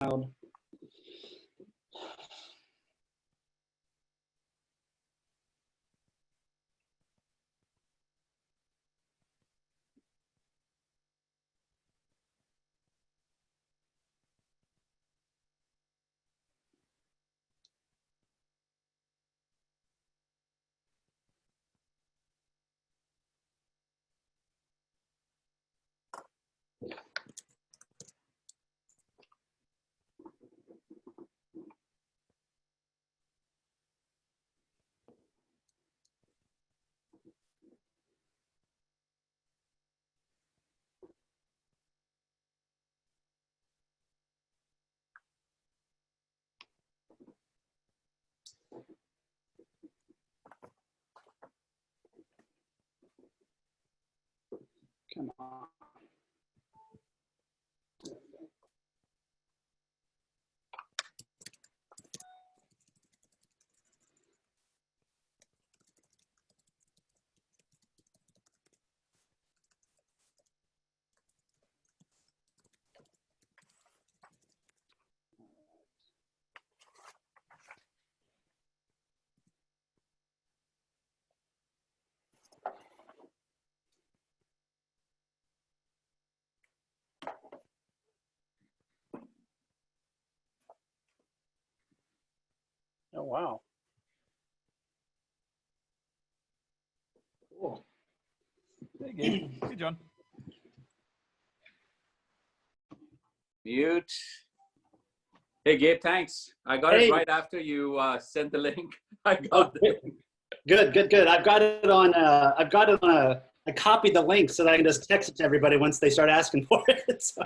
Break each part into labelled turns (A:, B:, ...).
A: loud. Come on. Oh, wow. Cool.
B: Hey, Gabe. Hey, John.
C: Mute. Hey, Gabe, thanks. I got it right after you sent the link. I got it.
A: Good. I've got it on I copied the link so that I can just text it to everybody once they start asking for it. So,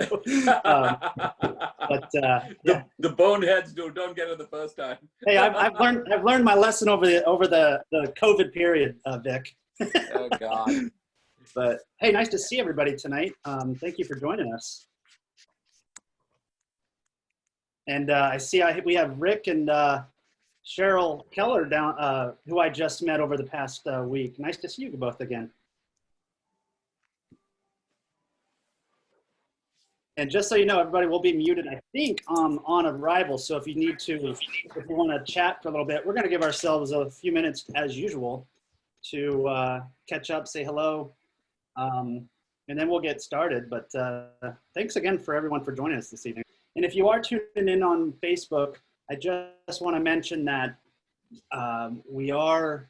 C: the boneheads don't get it the first time.
A: Hey, I've learned my lesson over the COVID period, Vic.
C: Oh God.
A: But hey, nice to see everybody tonight. Thank you for joining us. And I see we have Rick and Cheryl Keller down, who I just met over the past week. Nice to see you both again. And just so you know, everybody will be muted, I think, on arrival. So if you need to, if you want to chat for a little bit, we're going to give ourselves a few minutes as usual to catch up, say hello, and then we'll get started. But thanks again for everyone for joining us this evening. And if you are tuning in on Facebook, I just want to mention that we are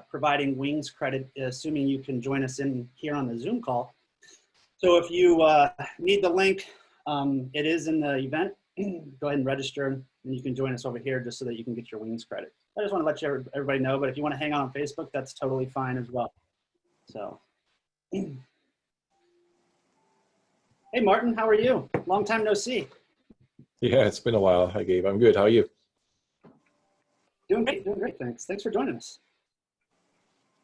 A: providing wings credit, assuming you can join us in here on the Zoom call. So if you need the link, it is in the event. Go ahead and register, and you can join us over here just so that you can get your wings credit. I just want to let everybody know, but if you want to hang out on Facebook, that's totally fine as well. So, hey Martin, how are you? Long time no see.
D: Yeah, it's been a while. Hi, Gabe. I'm good. How are you?
A: Doing great, thanks. Thanks for joining us.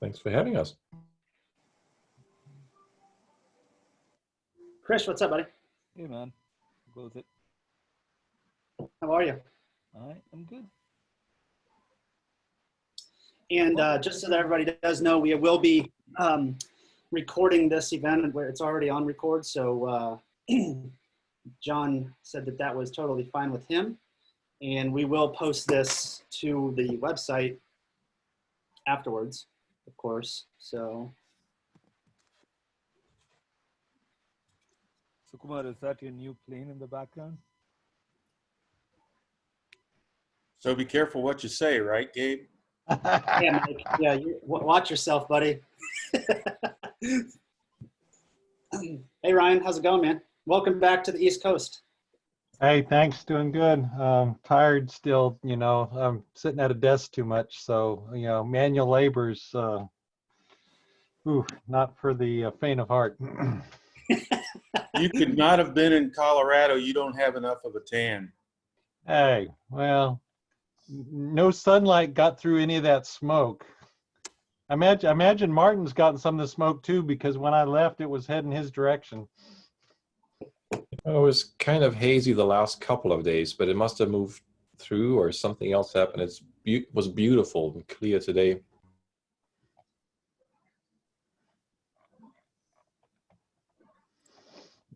D: Thanks for having us.
A: Chris, what's up, buddy?
B: Hey, man. Go with it.
A: How are you?
B: I'm good.
A: And just so that everybody does know, we will be recording this event where it's already on record. So John said that was totally fine with him. And we will post this to the website afterwards, of course. So
B: Kumar, is that your new plane in the background?
E: So be careful what you say, right, Gabe?
A: yeah, Mike, yeah, you watch yourself, buddy. Hey, Ryan, how's it going, man? Welcome back to the East Coast.
F: Hey, thanks. Doing good. Tired still, you know. I'm sitting at a desk too much, so, you know, manual labor's not for the faint of heart.
E: You could not have been in Colorado. You don't have enough of a tan.
F: Hey, well, no sunlight got through any of that smoke. I imagine Martin's gotten some of the smoke too, because when I left, it was heading his direction.
D: It was kind of hazy the last couple of days, but it must have moved through or something else happened. It was beautiful and clear today.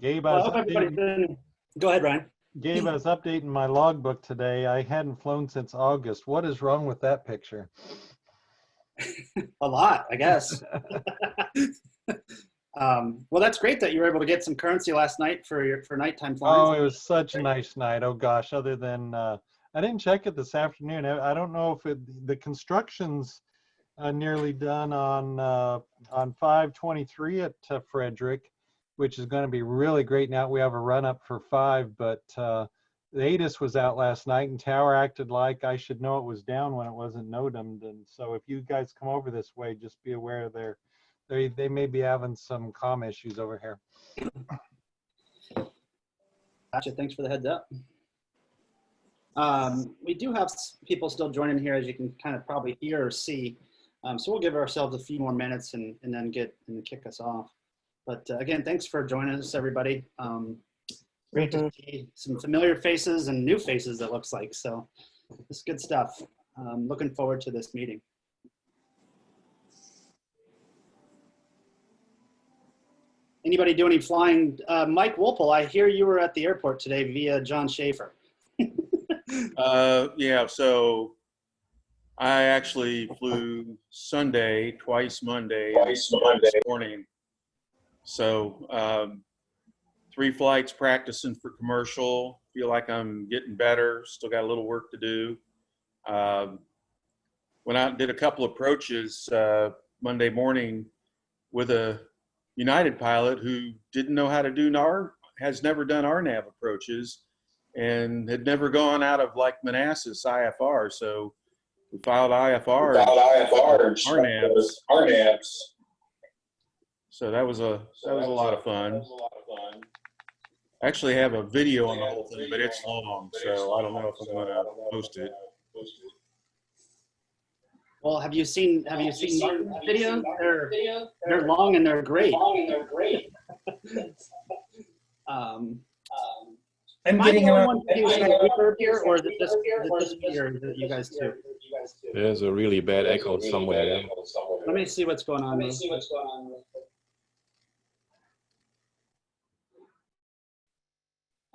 F: Gabe,
A: Well, I hope everybody's been. Go ahead, Ryan.
F: Gabe, I was updating my logbook today. I hadn't flown since August. What is wrong with that picture?
A: A lot, I guess. Well, that's great that you were able to get some currency last night for nighttime flying.
F: Oh, it was such a nice night. Oh gosh, other than I didn't check it this afternoon. I don't know if the construction's nearly done on 523 at Frederick, which is going to be really great. Now we have a run up for 5, but the ATIS was out last night and tower acted like I should know it was down when it wasn't nodemed. And so if you guys come over this way, just be aware they may be having some comm issues over here.
A: Gotcha. Thanks for the heads up. We do have people still joining here, as you can kind of probably hear or see. So we'll give ourselves a few more minutes and then kick us off. But again, thanks for joining us, everybody. Great to see some familiar faces and new faces, it looks like. So it's good stuff. Looking forward to this meeting. Anybody do any flying? Mike Wolpel, I hear you were at the airport today via John Schaefer.
E: Yeah, so I actually flew Sunday, twice Monday this morning. So 3 flights practicing for commercial. Feel like I'm getting better. Still got a little work to do. Went out and did a couple approaches Monday morning with a United pilot who didn't know how to do has never done RNAV approaches and had never gone out of like Manassas IFR. So we filed IFR, RNAVs. So that was a lot of fun. I actually have a video on the whole thing, but it's long, so I don't know if I'm going to post it.
A: Well, have you seen Martin's videos? They're long and they're great.
G: I'm getting
A: one here, or is it just here that you guys do?
D: There's a really bad echo somewhere.
A: Let me see what's going on.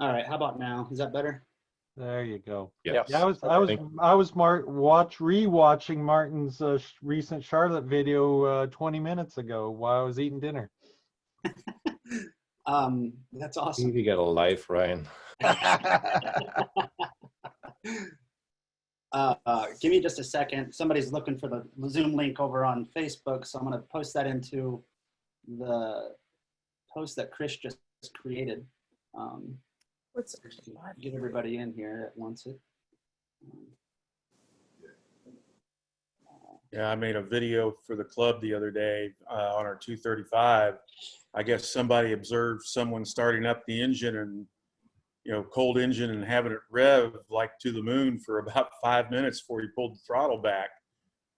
A: All right, how about now? Is that better?
F: There you go.
D: Yes.
F: Yeah, I was rewatching Martin's recent Charlotte video 20 minutes ago while I was eating dinner.
A: That's awesome.
D: You got a life, Ryan.
A: Give me just a second. Somebody's looking for the Zoom link over on Facebook, so I'm going to post that into the post that Chris just created. Get everybody in here that wants it.
E: Yeah, I made a video for the club the other day on our 235. I guess somebody observed someone starting up the engine and, cold engine and having it rev like to the moon for about 5 minutes before he pulled the throttle back.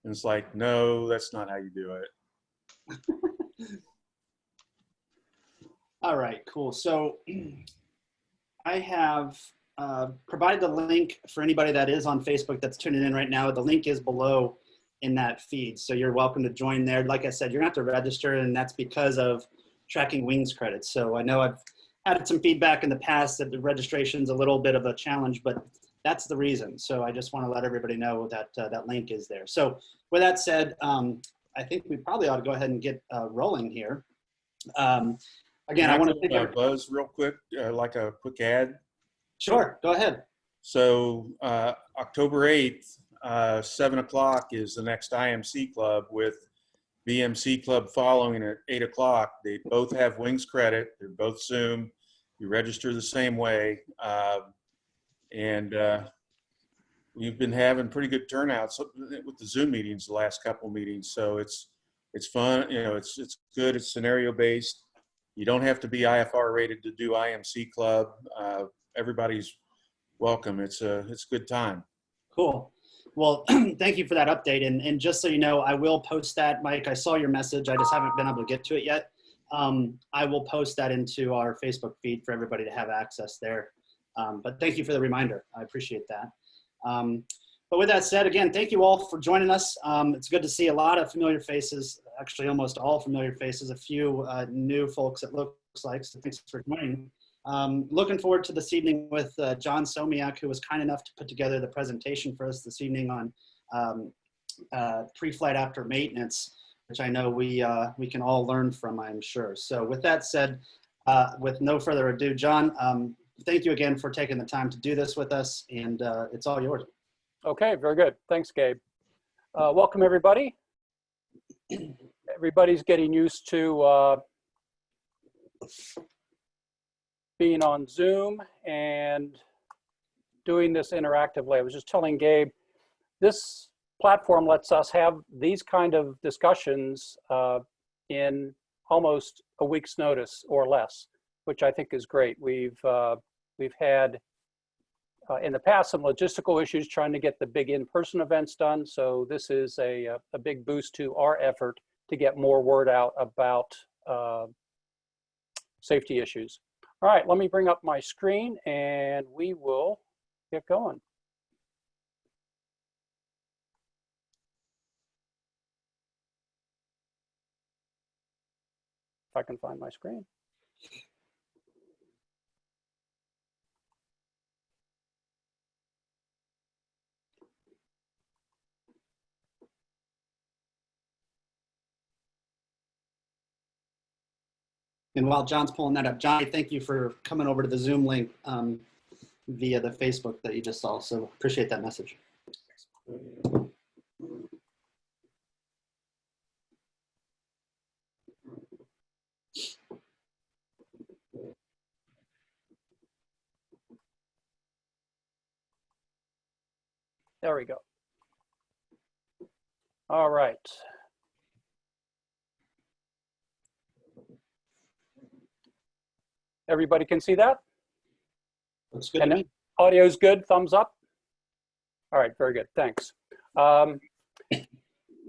E: And it's like, no, that's not how you do it.
A: All right, cool. So I have provided the link for anybody that is on Facebook that's tuning in right now. The link is below in that feed, so you're welcome to join there. Like I said, you're going to have to register, and that's because of tracking wings credits. So I know I've had some feedback in the past that the registration's a little bit of a challenge, but that's the reason. So I just want to let everybody know that that link is there. So with that said, I think we probably ought to go ahead and get rolling here. Again, I want to think
E: Buzz real quick, like a quick ad.
A: Sure, go ahead.
E: So October 8th, 7 o'clock is the next IMC club with BMC club following at 8 o'clock. They both have wings credit. They're both Zoom. You register the same way. And we've been having pretty good turnouts with the Zoom meetings the last couple meetings. So it's fun. It's good. It's scenario based. You don't have to be IFR rated to do IMC club. Everybody's welcome. It's a good time.
A: Cool. Well, thank you for that update. And just so you know, I will post that, Mike. I saw your message. I just haven't been able to get to it yet. I will post that into our Facebook feed for everybody to have access there. But thank you for the reminder. I appreciate that. But with that said, again, thank you all for joining us. It's good to see a lot of familiar faces, actually almost all familiar faces, a few new folks it looks like, so thanks for joining. Looking forward to this evening with John Somiak, who was kind enough to put together the presentation for us this evening on pre-flight after maintenance, which I know we can all learn from, I'm sure. So with that said, with no further ado, John, thank you again for taking the time to do this with us, and it's all yours.
G: Okay, very good. Thanks, Gabe. Welcome, everybody. Everybody's getting used to being on Zoom and doing this interactively. I was just telling Gabe, this platform lets us have these kind of discussions in almost a week's notice or less, which I think is great. We've had in the past some logistical issues trying to get the big in-person events done, so this is a big boost to our effort to get more word out about safety issues. All right, let me bring up my screen and we will get going. If I can find my screen.
A: And while John's pulling that up, Johnny, thank you for coming over to the Zoom link via the Facebook that you just saw. So appreciate that message.
G: There we go. All right. Everybody can see that?
A: Looks good
G: And
A: to me.
G: audio's good, thumbs up? All right, very good, thanks.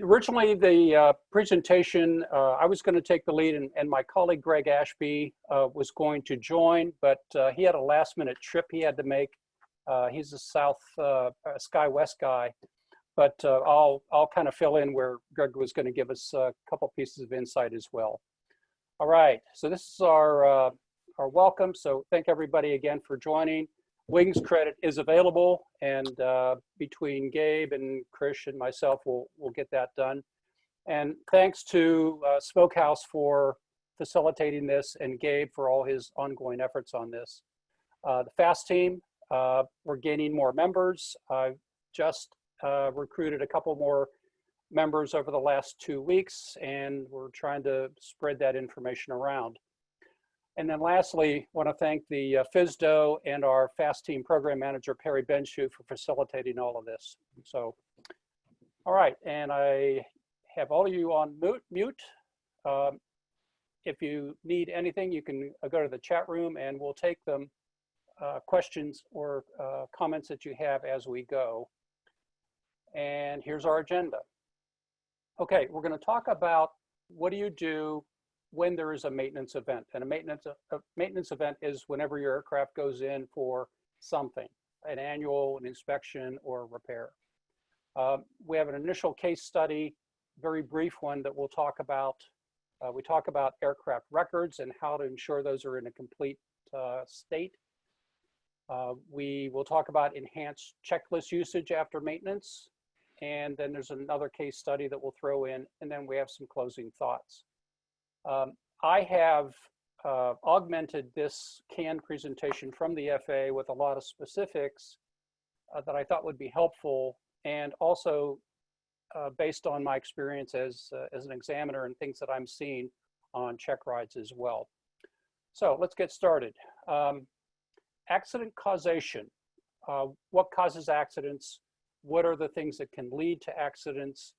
G: Originally, the presentation, I was going to take the lead, and my colleague Greg Ashby was going to join, but he had a last-minute trip he had to make. He's a South Sky West guy, but I'll kind of fill in where Greg was going to give us a couple pieces of insight as well. All right, so this is our welcome. So thank everybody again for joining. Wings credit is available, and between Gabe and Krish and myself, we'll get that done. And thanks to Smokehouse for facilitating this, and Gabe for all his ongoing efforts on this. The FAASTeam, we're gaining more members. I've just recruited a couple more members over the last 2 weeks, and we're trying to spread that information around. And then lastly, I want to thank the FSDO and our FAASTeam program manager, Perry Benshu, for facilitating all of this. So, all right, and I have all of you on mute. If you need anything, you can go to the chat room and we'll take them, questions or comments that you have as we go. And here's our agenda. Okay, we're going to talk about what do you do when there is a maintenance event. And a maintenance event is whenever your aircraft goes in for something, an annual, an inspection, or repair. We have an initial case study, very brief one that we'll talk about. We talk about aircraft records and how to ensure those are in a complete state. We will talk about enhanced checklist usage after maintenance. And then there's another case study that we'll throw in, and then we have some closing thoughts. I have augmented this canned presentation from the FAA with a lot of specifics that I thought would be helpful, and also based on my experience as an examiner and things that I'm seeing on check rides as well. So let's get started. Accident causation. What causes accidents? What are the things that can lead to accidents?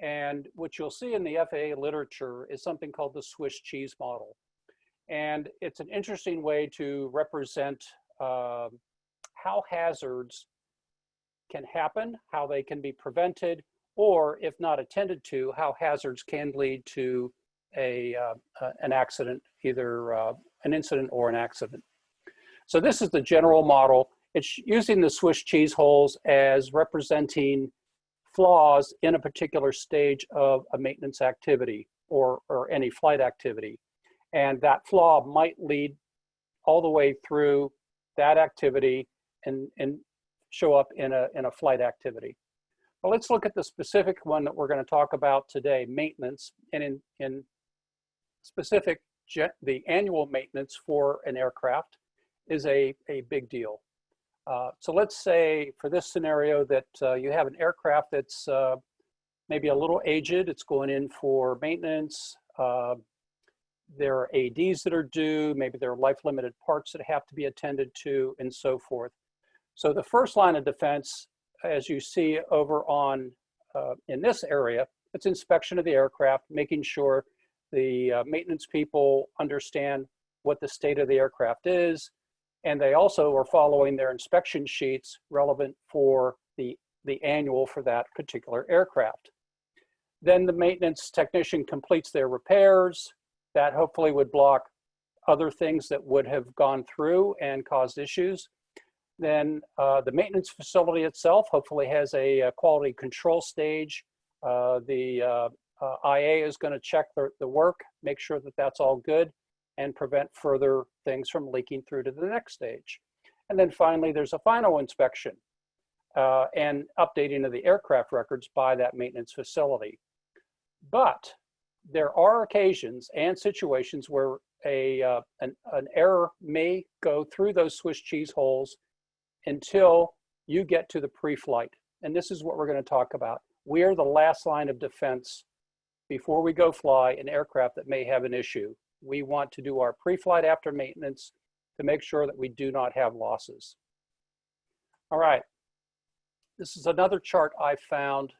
G: And what you'll see in the FAA literature is something called the Swiss cheese model. And it's an interesting way to represent how hazards can happen, how they can be prevented, or if not attended to, how hazards can lead to an accident, either an incident or an accident. So this is the general model. It's using the Swiss cheese holes as representing flaws in a particular stage of a maintenance activity or any flight activity. And that flaw might lead all the way through that activity and show up in a flight activity. Well, let's look at the specific one that we're going to talk about today, maintenance, and in specific, the annual maintenance for an aircraft is a big deal. So let's say for this scenario that you have an aircraft that's maybe a little aged, it's going in for maintenance, there are ADs that are due, maybe there are life-limited parts that have to be attended to, and so forth. So the first line of defense, as you see over on in this area, it's inspection of the aircraft, making sure the maintenance people understand what the state of the aircraft is, and they also are following their inspection sheets relevant for the annual for that particular aircraft. Then the maintenance technician completes their repairs. That hopefully would block other things that would have gone through and caused issues. Then the maintenance facility itself hopefully has a quality control stage. The IA is going to check the work, make sure that that's all good, and prevent further things from leaking through to the next stage. And then finally, there's a final inspection and updating of the aircraft records by that maintenance facility. But there are occasions and situations where an error may go through those Swiss cheese holes until you get to the pre-flight. And this is what we're going to talk about. We are the last line of defense before we go fly an aircraft that may have an issue. We want to do our pre-flight after maintenance to make sure that we do not have losses. All right. This is another chart I found.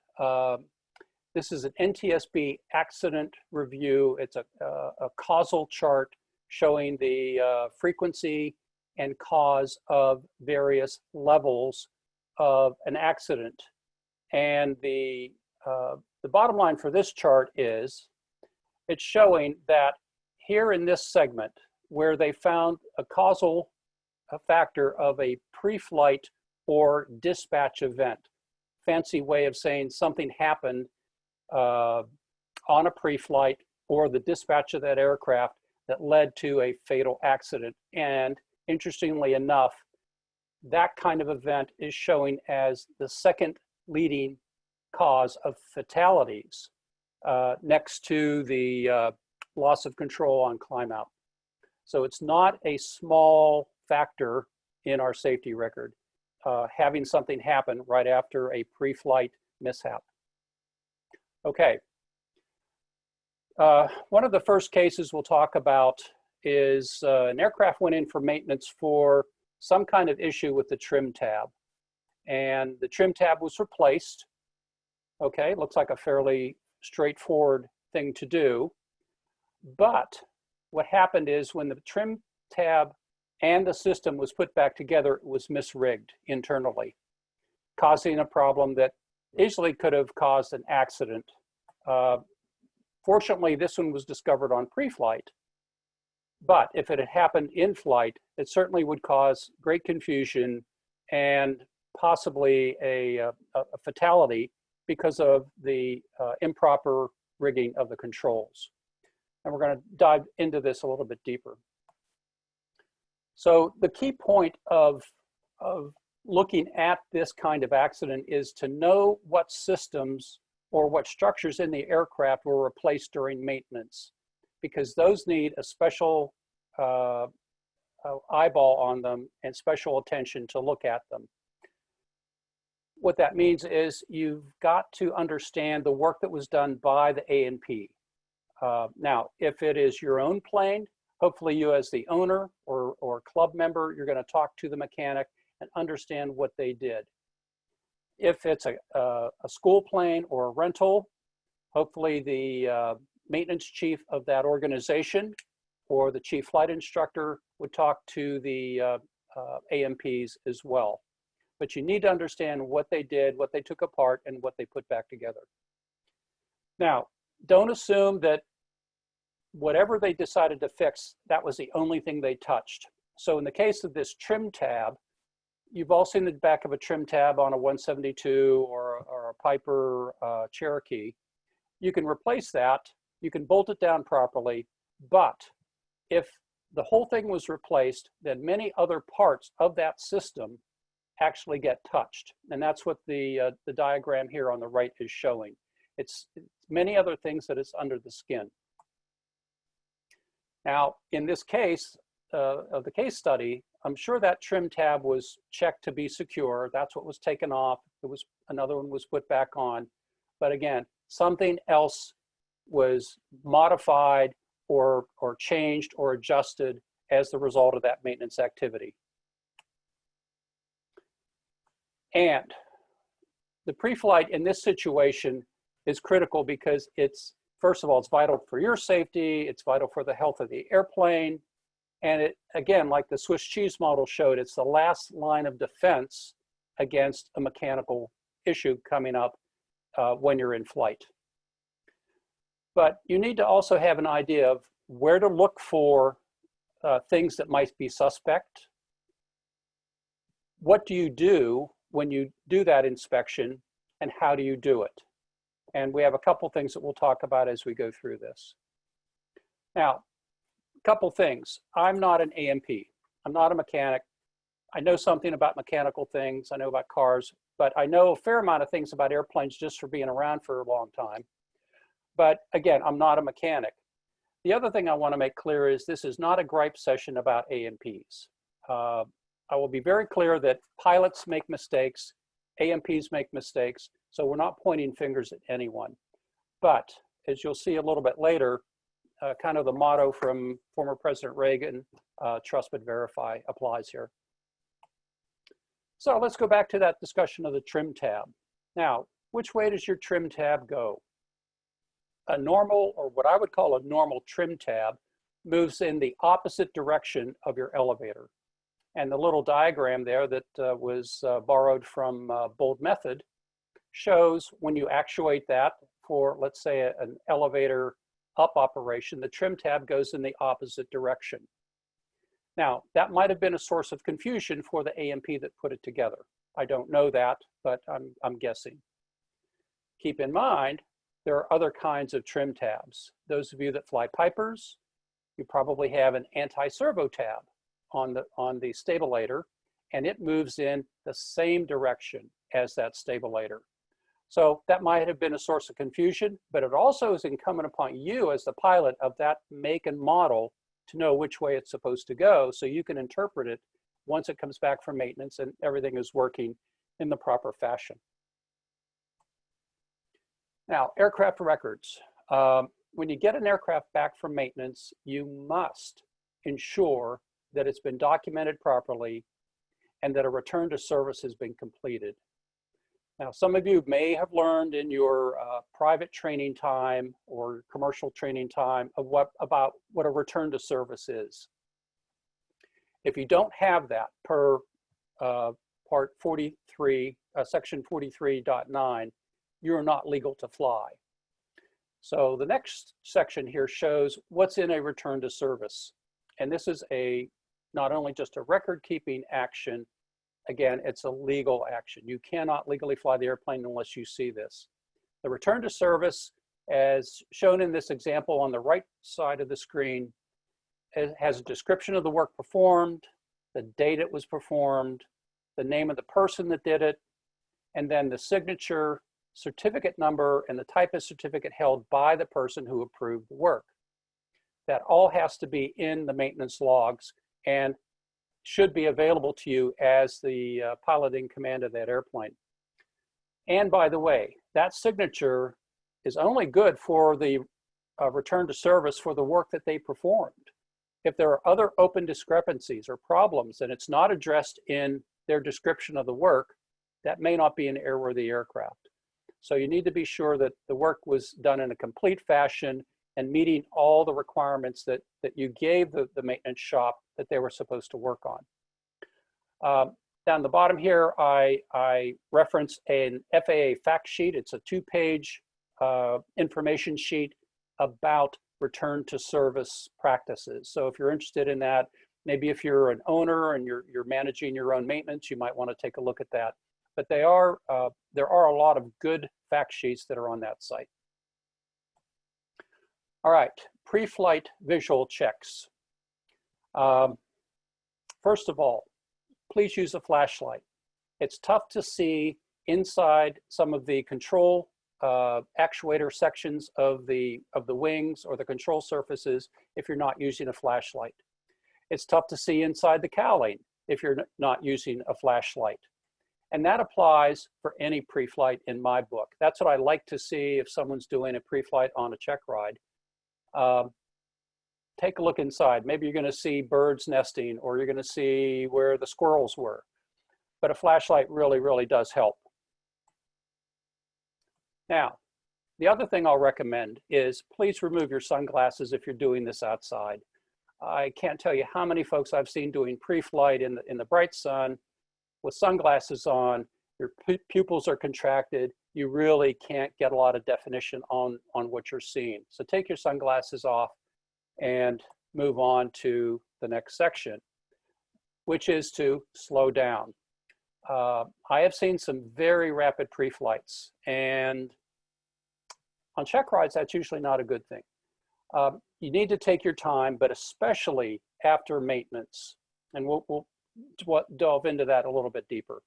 G: This is an NTSB accident review. It's a causal chart showing the frequency and cause of various levels of an accident. And the bottom line for this chart is it's showing that here in this segment where they found a causal factor of a pre-flight or dispatch event, fancy way of saying something happened on a pre-flight or the dispatch of that aircraft that led to a fatal accident. And interestingly enough, that kind of event is showing as the second leading cause of fatalities next to the loss of control on climb out. So it's not a small factor in our safety record, having something happen right after a pre-flight mishap. Okay. One of the first cases we'll talk about is an aircraft went in for maintenance for some kind of issue with the trim tab. And the trim tab was replaced. Okay, looks like a fairly straightforward thing to do. But what happened is when the trim tab and the system was put back together, it was misrigged internally, causing a problem that easily could have caused an accident. Fortunately, this one was discovered on pre-flight, but if it had happened in flight, it certainly would cause great confusion and possibly a fatality because of the improper rigging of the controls. And we're going to dive into this a little bit deeper. So the key point of looking at this kind of accident is to know what systems or what structures in the aircraft were replaced during maintenance, because those need a special eyeball on them and special attention to look at them. What that means is you've got to understand the work that was done by the A&P. Now, if it is your own plane, hopefully you as the owner or club member, you're going to talk to the mechanic and understand what they did. If it's a school plane or a rental, hopefully the maintenance chief of that organization or the chief flight instructor would talk to the A&Ps as well. But you need to understand what they did, what they took apart, and what they put back together. Now, don't assume that whatever they decided to fix, that was the only thing they touched. So in the case of this trim tab, you've all seen the back of a trim tab on a 172 or a Piper Cherokee. You can replace that, you can bolt it down properly, but if the whole thing was replaced, then many other parts of that system actually get touched. And that's what the diagram here on the right is showing. It's many other things that is under the skin. Now, in this case of the case study, I'm sure that trim tab was checked to be secure. That's what was taken off. Another one was put back on. But again, something else was modified or changed or adjusted as the result of that maintenance activity. And the pre-flight in this situation is critical because it's, first of all, it's vital for your safety, it's vital for the health of the airplane, and it, again, like the Swiss cheese model showed, it's the last line of defense against a mechanical issue coming up when you're in flight. But you need to also have an idea of where to look for things that might be suspect. What do you do when you do that inspection, and how do you do it? And we have a couple things that we'll talk about as we go through this. Now, a couple things. I'm not an A&P. I'm not a mechanic. I know something about mechanical things. I know about cars, but I know a fair amount of things about airplanes just for being around for a long time. But again, I'm not a mechanic. The other thing I want to make clear is this is not a gripe session about A&Ps. I will be very clear that pilots make mistakes, A&Ps make mistakes, so we're not pointing fingers at anyone. But as you'll see a little bit later, kind of the motto from former President Reagan, trust but verify, applies here. So let's go back to that discussion of the trim tab. Now, which way does your trim tab go? A normal, or what I would call a normal trim tab, moves in the opposite direction of your elevator. And the little diagram there that was borrowed from Bold Method shows when you actuate that for, let's say, an elevator up operation, the trim tab goes in the opposite direction. Now, that might have been a source of confusion for the A&P that put it together. I don't know that, but I'm guessing. Keep in mind, there are other kinds of trim tabs. Those of you that fly Pipers, you probably have an anti-servo tab on the stabilator, and it moves in the same direction as that stabilator. So that might have been a source of confusion, but it also is incumbent upon you as the pilot of that make and model to know which way it's supposed to go so you can interpret it once it comes back from maintenance and everything is working in the proper fashion. Now, aircraft records. When you get an aircraft back from maintenance, you must ensure that it's been documented properly and that a return to service has been completed. Now, some of you may have learned in your private training time or commercial training time of about what a return to service is. If you don't have that per part 43, section 43.9, you're not legal to fly. So the next section here shows what's in a return to service. And this is not only just a record-keeping action, again, it's a legal action. You cannot legally fly the airplane unless you see this. The return to service, as shown in this example on the right side of the screen, it has a description of the work performed, the date it was performed, the name of the person that did it, and then the signature, certificate number, and the type of certificate held by the person who approved the work. That all has to be in the maintenance logs and should be available to you as the pilot in command of that airplane. And by the way, that signature is only good for the return to service for the work that they performed. If there are other open discrepancies or problems and it's not addressed in their description of the work, that may not be an airworthy aircraft. So you need to be sure that the work was done in a complete fashion and meeting all the requirements that you gave the maintenance shop that they were supposed to work on. Down the bottom here, I reference an FAA fact sheet. It's a 2-page information sheet about return to service practices. So if you're interested in that, maybe if you're an owner and you're managing your own maintenance, you might want to take a look at that. But there are a lot of good fact sheets that are on that site. All right, pre-flight visual checks. First of all, please use a flashlight. It's tough to see inside some of the control actuator sections of the wings or the control surfaces if you're not using a flashlight. It's tough to see inside the cowling if you're not using a flashlight. And that applies for any pre-flight in my book. That's what I like to see if someone's doing a pre-flight on a check ride. Take a look inside. Maybe you're going to see birds nesting, or you're going to see where the squirrels were. But a flashlight really, really does help. Now, the other thing I'll recommend is please remove your sunglasses if you're doing this outside. I can't tell you how many folks I've seen doing pre-flight in the bright sun with sunglasses on. Your pupils are contracted. You really can't get a lot of definition on what you're seeing. So take your sunglasses off and move on to the next section, which is to slow down. I have seen some very rapid pre-flights, and on check rides, that's usually not a good thing. You need to take your time, but especially after maintenance, and we'll delve into that a little bit deeper.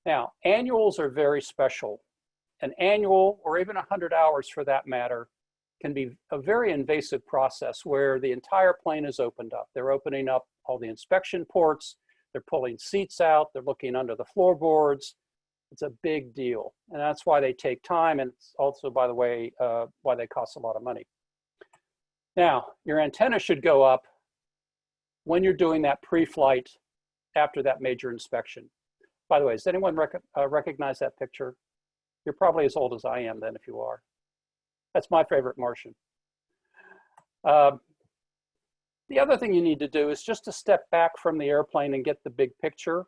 G: Now, annuals are very special. An annual, or even 100 hours for that matter, can be a very invasive process where the entire plane is opened up. They're opening up all the inspection ports, they're pulling seats out, they're looking under the floorboards. It's a big deal, and that's why they take time, and it's also, by the way, why they cost a lot of money. Now, your antenna should go up when you're doing that pre-flight after that major inspection. By the way, does anyone recognize that picture? You're probably as old as I am then, if you are. That's my favorite Martian. The other thing you need to do is just to step back from the airplane and get the big picture.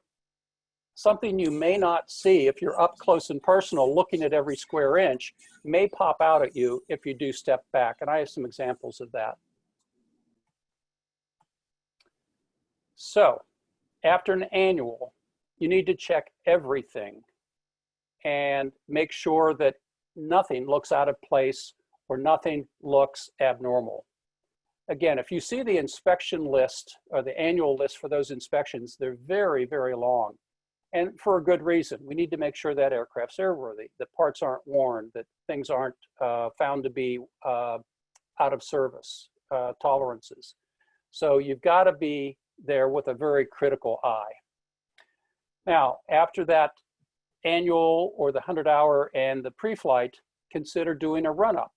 G: Something you may not see if you're up close and personal looking at every square inch may pop out at you if you do step back. And I have some examples of that. So after an annual, you need to check everything and make sure that nothing looks out of place or nothing looks abnormal. Again, if you see the inspection list or the annual list for those inspections, they're very, very long. And for a good reason. We need to make sure that aircraft's airworthy, that parts aren't worn, that things aren't found to be out of service tolerances. So you've got to be there with a very critical eye. Now, after that annual or the 100-hour and the pre-flight, consider doing a run-up.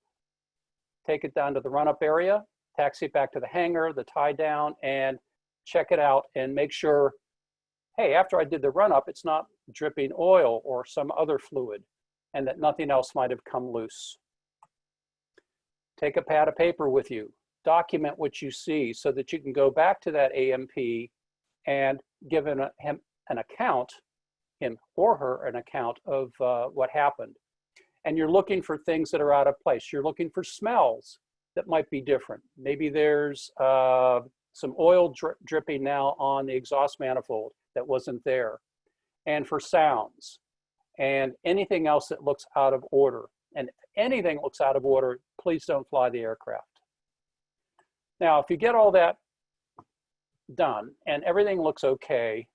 G: Take it down to the run-up area, taxi it back to the hangar, the tie down, and check it out and make sure, hey, after I did the run-up, it's not dripping oil or some other fluid, and that nothing else might have come loose. Take a pad of paper with you. Document what you see so that you can go back to that AMP and give him an account, him or her an account of what happened. And you're looking for things that are out of place. You're looking for smells that might be different. Maybe there's some oil dripping now on the exhaust manifold that wasn't there. And for sounds and anything else that looks out of order. And if anything looks out of order, please don't fly the aircraft. Now, if you get all that done and everything looks okay,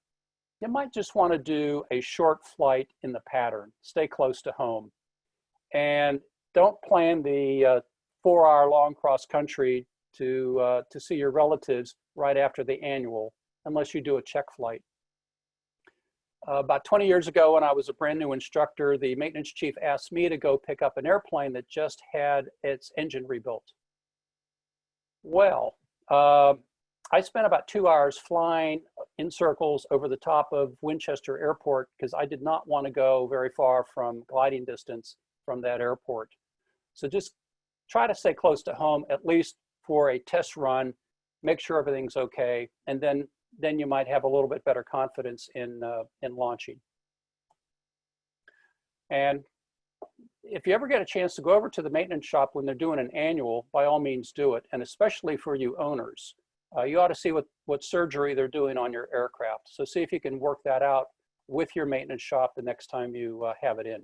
G: you might just want to do a short flight in the pattern. Stay close to home. And don't plan the 4-hour-long cross-country to see your relatives right after the annual, unless you do a check flight. About 20 years ago, when I was a brand new instructor, the maintenance chief asked me to go pick up an airplane that just had its engine rebuilt. Well, I spent about 2 hours flying in circles over the top of Winchester Airport because I did not want to go very far from gliding distance from that airport. So just try to stay close to home, at least for a test run, make sure everything's okay, and then you might have a little bit better confidence in launching. And if you ever get a chance to go over to the maintenance shop when they're doing an annual, by all means do it, and especially for you owners. You ought to see what surgery they're doing on your aircraft. So see if you can work that out with your maintenance shop the next time you have it in.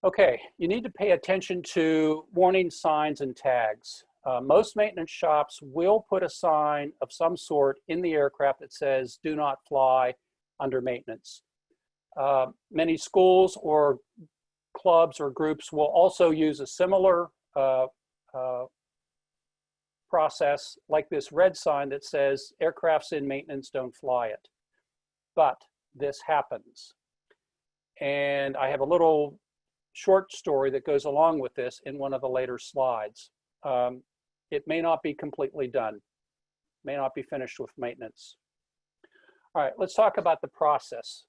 G: Okay, you need to pay attention to warning signs and tags. Most maintenance shops will put a sign of some sort in the aircraft that says, do not fly under maintenance. Many schools or clubs or groups will also use a similar process like this red sign that says, aircraft's in maintenance, don't fly it. But this happens. And I have a little short story that goes along with this in one of the later slides. It may not be completely done, may not be finished with maintenance. All right, let's talk about the process.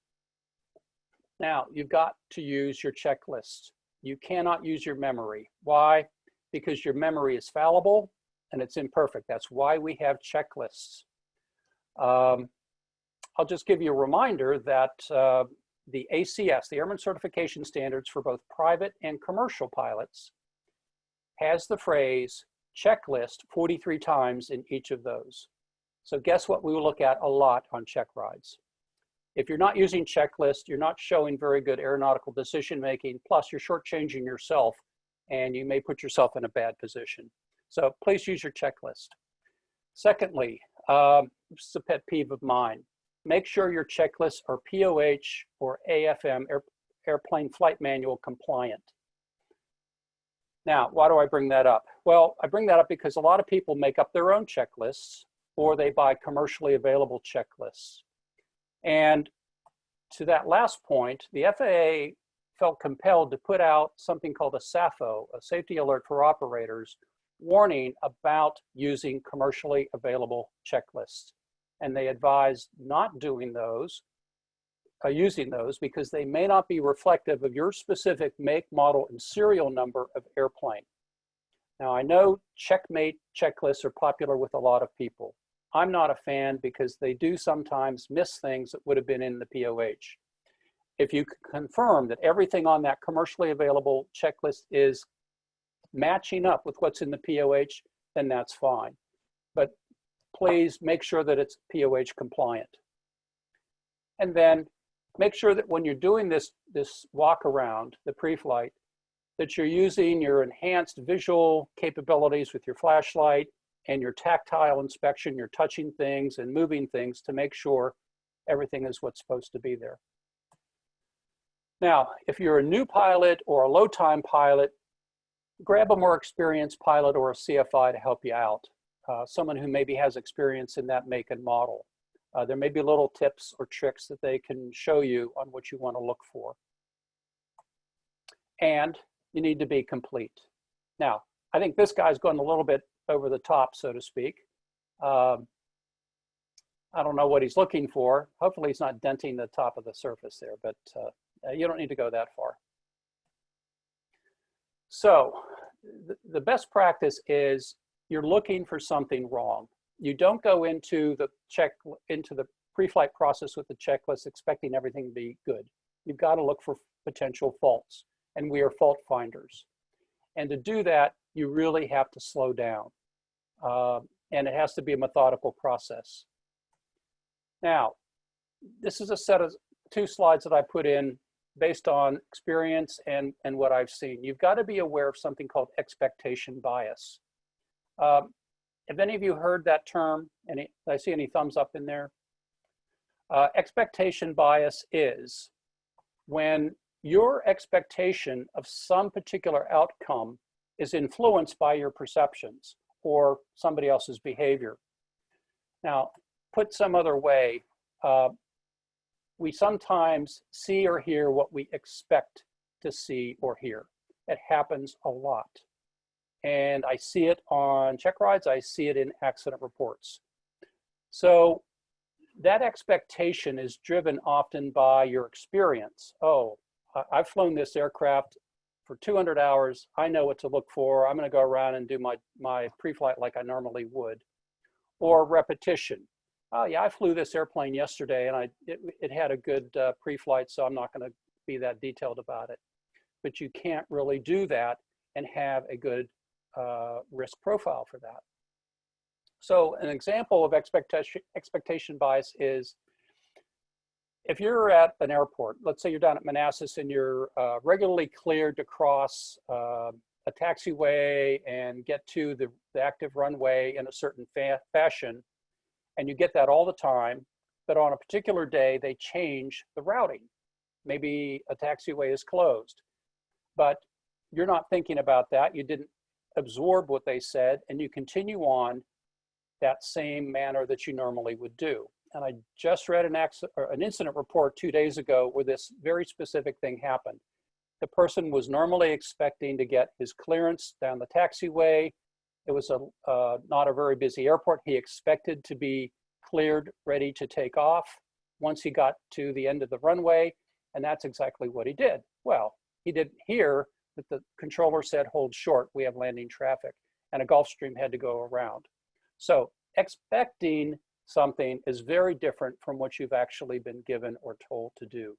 G: Now, you've got to use your checklist. You cannot use your memory. Why? Because your memory is fallible and it's imperfect. That's why we have checklists. I'll just give you a reminder that the ACS, the Airman Certification Standards for both private and commercial pilots, has the phrase checklist 43 times in each of those. So guess what we will look at a lot on check rides. If you're not using checklist, you're not showing very good aeronautical decision making, plus you're shortchanging yourself and you may put yourself in a bad position. So please use your checklist. Secondly, this is a pet peeve of mine. Make sure your checklists are POH or AFM, Airplane Flight Manual compliant. Now, why do I bring that up? Well, I bring that up because a lot of people make up their own checklists or they buy commercially available checklists. And to that last point, the FAA felt compelled to put out something called a SAFO, a safety alert for operators, warning about using commercially available checklists. And they advised not doing those, using those, because they may not be reflective of your specific make, model, and serial number of airplane. Now, I know checkmate checklists are popular with a lot of people. I'm not a fan because they do sometimes miss things that would have been in the POH. If you can confirm that everything on that commercially available checklist is matching up with what's in the POH, then that's fine. But please make sure that it's POH compliant. And then make sure that when you're doing this walk around, the pre-flight, that you're using your enhanced visual capabilities with your flashlight and your tactile inspection, you're touching things and moving things to make sure everything is what's supposed to be there. Now, if you're a new pilot or a low-time pilot, grab a more experienced pilot or a CFI to help you out. Someone who maybe has experience in that make and model. There may be little tips or tricks that they can show you on what you want to look for. And you need to be complete. Now, I think this guy's going a little bit over the top, so to speak. I don't know what he's looking for. Hopefully he's not denting the top of the surface there, but you don't need to go that far. So the best practice is you're looking for something wrong. You don't go into the pre-flight process with the checklist expecting everything to be good. You've got to look for potential faults, and we are fault finders. And to do that, you really have to slow down. And it has to be a methodical process. Now, this is a set of 2 slides that I put in based on experience and what I've seen. You've got to be aware of something called expectation bias. Have any of you heard that term? Did I see any thumbs up in there? Expectation bias is when your expectation of some particular outcome is influenced by your perceptions or somebody else's behavior. Now, put some other way, we sometimes see or hear what we expect to see or hear. It happens a lot. And I see it on check rides, I see it in accident reports. So that expectation is driven often by your experience. Oh, I've flown this aircraft for 200 hours. I know what to look for. I'm going to go around and do my pre-flight like I normally would. Or repetition. Oh yeah, I flew this airplane yesterday and it had a good pre-flight, so I'm not going to be that detailed about it. But you can't really do that and have a good risk profile for that. So an example of expectation bias is if you're at an airport, let's say you're down at Manassas and you're regularly cleared to cross a taxiway and get to the active runway in a certain fashion, and you get that all the time, but on a particular day, they change the routing. Maybe a taxiway is closed, but you're not thinking about that. You didn't absorb what they said, and you continue on that same manner that you normally would do. And I just read an incident report 2 days ago where this very specific thing happened. The person was normally expecting to get his clearance down the taxiway. It was not a very busy airport. He expected to be cleared, ready to take off once he got to the end of the runway, and that's exactly what he did. Well, he didn't hear that the controller said, hold short, we have landing traffic, and a Gulfstream had to go around. So expecting something is very different from what you've actually been given or told to do.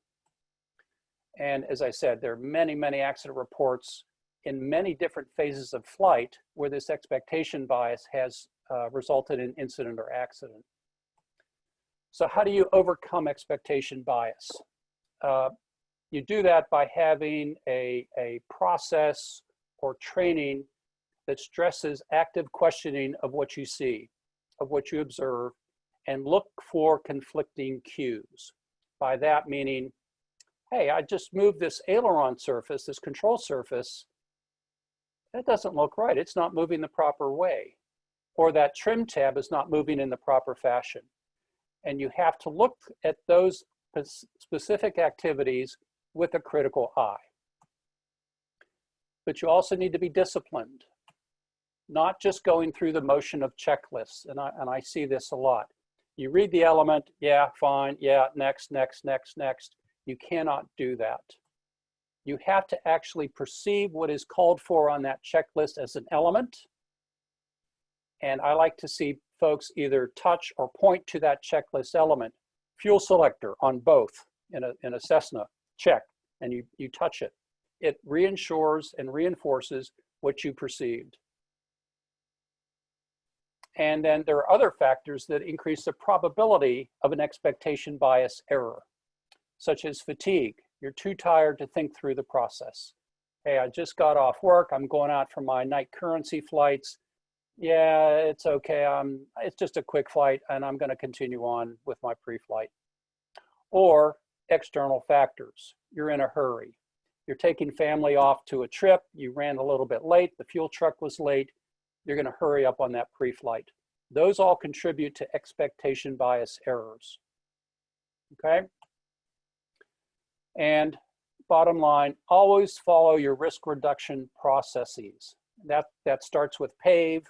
G: And as I said, there are many, many accident reports in many different phases of flight where this expectation bias has resulted in incident or accident. So how do you overcome expectation bias? You do that by having a process or training that stresses active questioning of what you see, of what you observe, and look for conflicting cues. By that meaning, hey, I just moved this aileron surface, this control surface. That doesn't look right. It's not moving the proper way. Or that trim tab is not moving in the proper fashion. And you have to look at those specific activities with a critical eye. But you also need to be disciplined, not just going through the motion of checklists. And I see this a lot. You read the element, yeah, fine, yeah, next, next, next, next. You cannot do that. You have to actually perceive what is called for on that checklist as an element. And I like to see folks either touch or point to that checklist element. Fuel selector on both in a Cessna, check, and you touch it. It reinsures and reinforces what you perceived. And then there are other factors that increase the probability of an expectation bias error, such as fatigue. You're too tired to think through the process. Hey, I just got off work. I'm going out for my night currency flights. Yeah, it's okay. It's just a quick flight, and I'm going to continue on with my pre-flight. Or external factors. You're in a hurry. You're taking family off to a trip. You ran a little bit late. The fuel truck was late. You're going to hurry up on that pre-flight. Those all contribute to expectation bias errors. Okay? And bottom line, always follow your risk reduction processes. That starts with PAVE.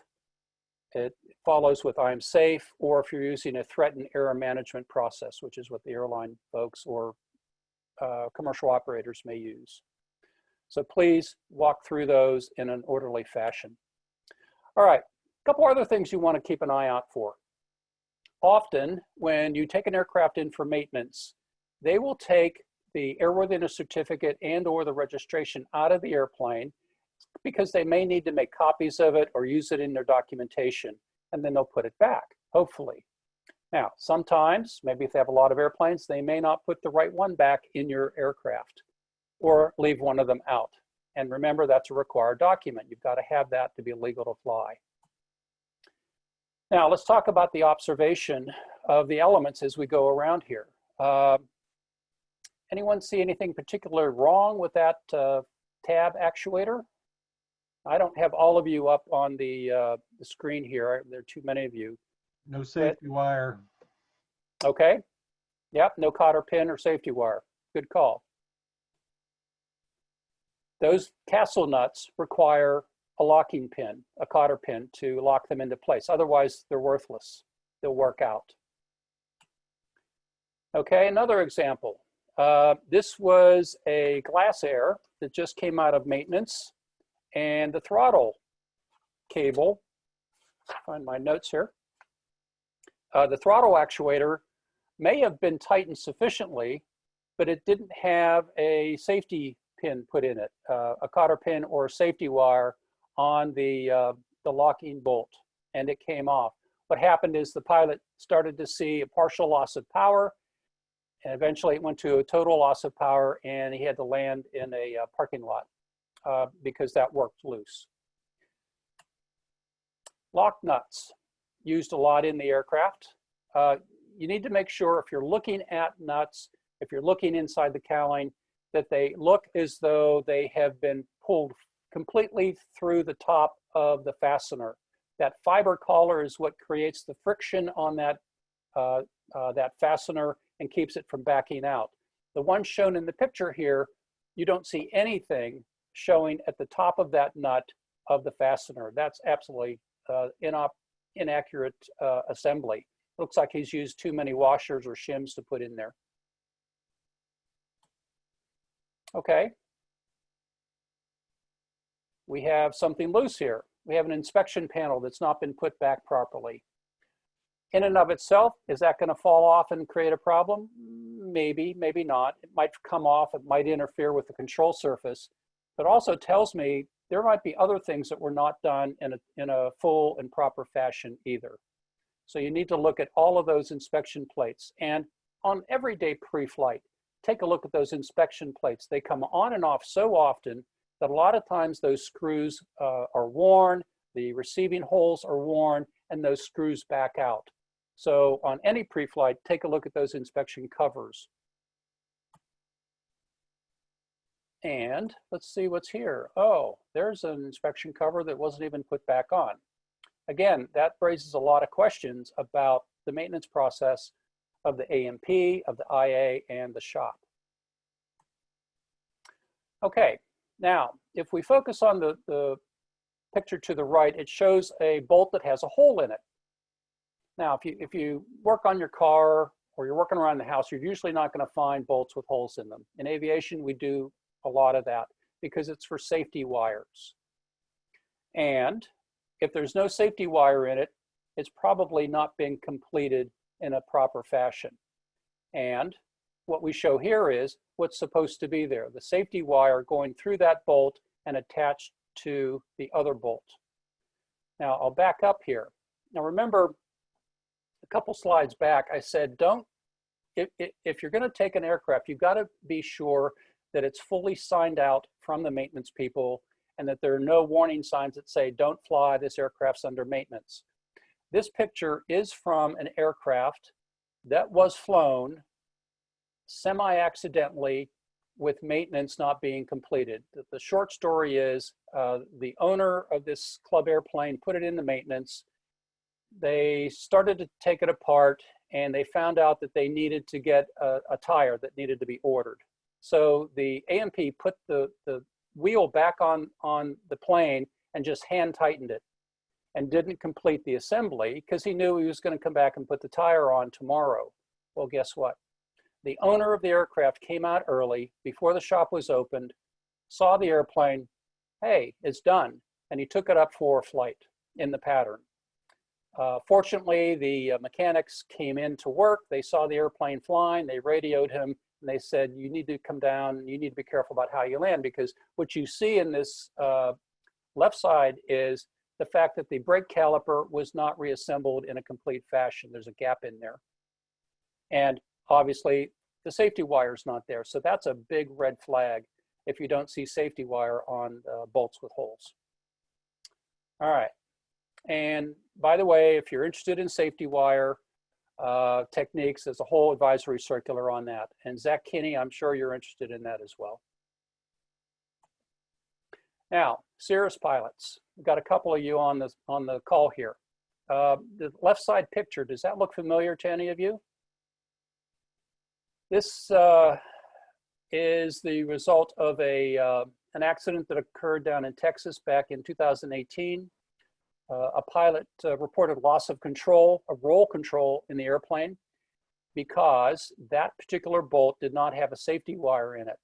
G: It follows with I'm safe, or if you're using a threat and error management process, which is what the airline folks or commercial operators may use. So please walk through those in an orderly fashion. All right, a couple other things you want to keep an eye out for. Often, when you take an aircraft in for maintenance, they will take the airworthiness certificate and or the registration out of the airplane because they may need to make copies of it or use it in their documentation, and then they'll put it back, hopefully. Now, sometimes, maybe if they have a lot of airplanes, they may not put the right one back in your aircraft or leave one of them out. And remember, that's a required document. You've got to have that to be legal to fly. Now, let's talk about the observation of the elements as we go around here. Anyone see anything particularly wrong with that tab actuator? I don't have all of you up on the screen here. There are too many of you.
F: No safety wire.
G: Okay. Yep, no cotter pin or safety wire. Good call. Those castle nuts require a locking pin, a cotter pin, to lock them into place. Otherwise, they're worthless. They'll work out. Okay, another example. This was a glass air that just came out of maintenance, and the throttle cable, find my notes here. The throttle actuator may have been tightened sufficiently, but it didn't have a safety pin put in it, a cotter pin or a safety wire on the locking bolt, and it came off. What happened is the pilot started to see a partial loss of power, and eventually it went to a total loss of power, and he had to land in a parking lot because that worked loose. Lock nuts, used a lot in the aircraft. You need to make sure if you're looking at nuts, if you're looking inside the cowling, that they look as though they have been pulled completely through the top of the fastener. That fiber collar is what creates the friction on that, that fastener and keeps it from backing out. The one shown in the picture here, you don't see anything showing at the top of that nut of the fastener. That's absolutely inaccurate assembly. Looks like he's used too many washers or shims to put in there. Okay. We have something loose here. We have an inspection panel that's not been put back properly. In and of itself, is that going to fall off and create a problem? Maybe, maybe not. It might come off, it might interfere with the control surface, but also tells me there might be other things that were not done in a full and proper fashion either. So you need to look at all of those inspection plates. And on everyday pre-flight, take a look at those inspection plates. They come on and off so often that a lot of times those screws are worn, the receiving holes are worn, and those screws back out. So on any pre-flight, take a look at those inspection covers. And let's see what's here. Oh, there's an inspection cover that wasn't even put back on. Again, that raises a lot of questions about the maintenance process of the AMP, of the IA, and the shop. Okay, now, if we focus on the picture to the right, it shows a bolt that has a hole in it. Now, if you work on your car or you're working around the house, you're usually not going to find bolts with holes in them. In aviation, we do a lot of that because it's for safety wires. And if there's no safety wire in it, it's probably not been completed in a proper fashion. And what we show here is what's supposed to be there, the safety wire going through that bolt and attached to the other bolt. Now, I'll back up here. Now, remember, a couple slides back, I said, if you're going to take an aircraft, you've got to be sure that it's fully signed out from the maintenance people and that there are no warning signs that say, don't fly, this aircraft's under maintenance. This picture is from an aircraft that was flown semi-accidentally with maintenance not being completed. The short story is the owner of this club airplane put it into maintenance. They started to take it apart and they found out that they needed to get a tire that needed to be ordered. So the AMP put the wheel back on the plane and just hand tightened it and didn't complete the assembly because he knew he was going to come back and put the tire on tomorrow. Well, guess what? The owner of the aircraft came out early before the shop was opened, saw the airplane, hey, it's done, and he took it up for flight in the pattern. Fortunately, the mechanics came in to work, they saw the airplane flying, they radioed him, and they said, you need to come down, you need to be careful about how you land, because what you see in this left side is the fact that the brake caliper was not reassembled in a complete fashion. There's a gap in there. And obviously, the safety wire is not there. So that's a big red flag if you don't see safety wire on bolts with holes. All right. And by the way, if you're interested in safety wire techniques, there's a whole advisory circular on that. And Zach Kinney, I'm sure you're interested in that as well. Now, Cirrus pilots, we've got a couple of you on the call here. The left side picture, does that look familiar to any of you? This is the result of an accident that occurred down in Texas back in 2018. A pilot reported loss of control, of roll control in the airplane because that particular bolt did not have a safety wire in it.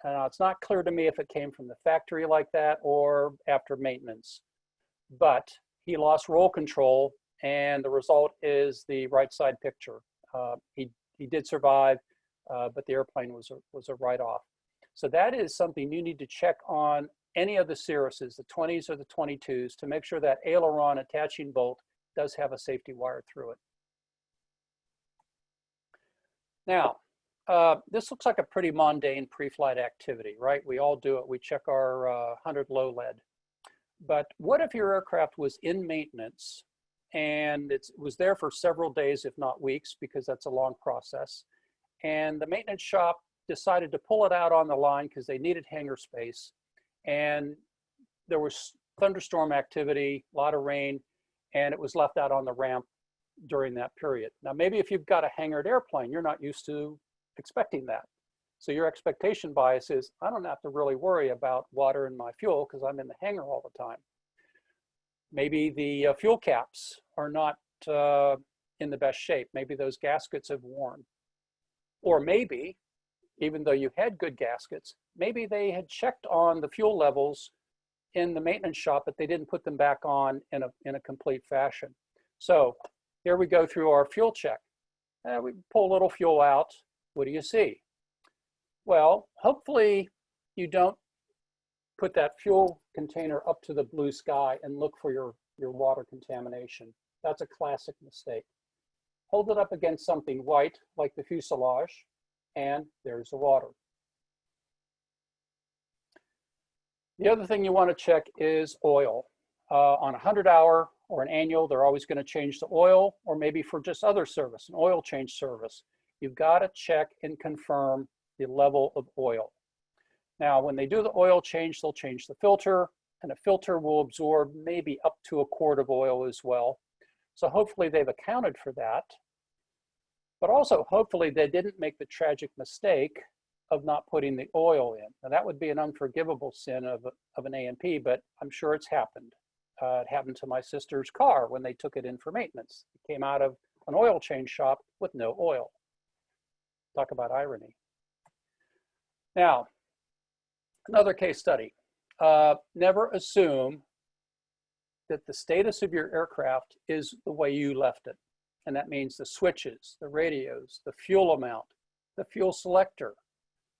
G: It's not clear to me if it came from the factory like that or after maintenance, but he lost roll control and the result is the right side picture. He did survive, but the airplane was a write-off. So that is something you need to check on any of the Cirruses, the 20s or the 22s, to make sure that aileron attaching bolt does have a safety wire through it. Now, This looks like a pretty mundane pre-flight activity, right? We all do it. We check our 100 low lead. But what if your aircraft was in maintenance and it was there for several days, if not weeks, because that's a long process, and the maintenance shop decided to pull it out on the line because they needed hangar space, and there was thunderstorm activity, a lot of rain, and it was left out on the ramp during that period. Now, maybe if you've got a hangared airplane, you're not used to expecting that. So your expectation bias is, I don't have to really worry about water in my fuel because I'm in the hangar all the time. Maybe the fuel caps are not in the best shape. Maybe those gaskets have worn. Or maybe, even though you had good gaskets, maybe they had checked on the fuel levels in the maintenance shop, but they didn't put them back on in a complete fashion. So here we go through our fuel check. We pull a little fuel out. What do you see? Well, hopefully you don't put that fuel container up to the blue sky and look for your water contamination. That's a classic mistake. Hold it up against something white, like the fuselage, and there's the water. The other thing you want to check is oil. On a 100-hour or an annual, they're always going to change the oil, or maybe for just other service, an oil change service. You've got to check and confirm the level of oil. Now, when they do the oil change, they'll change the filter, and the filter will absorb maybe up to a quart of oil as well. So hopefully they've accounted for that. But also, hopefully they didn't make the tragic mistake of not putting the oil in. Now, that would be an unforgivable sin of an A&P, but I'm sure it's happened. It happened to my sister's car when they took it in for maintenance. It came out of an oil change shop with no oil. Talk about irony. Now, another case study. Never assume that the status of your aircraft is the way you left it. And that means the switches, the radios, the fuel amount, the fuel selector,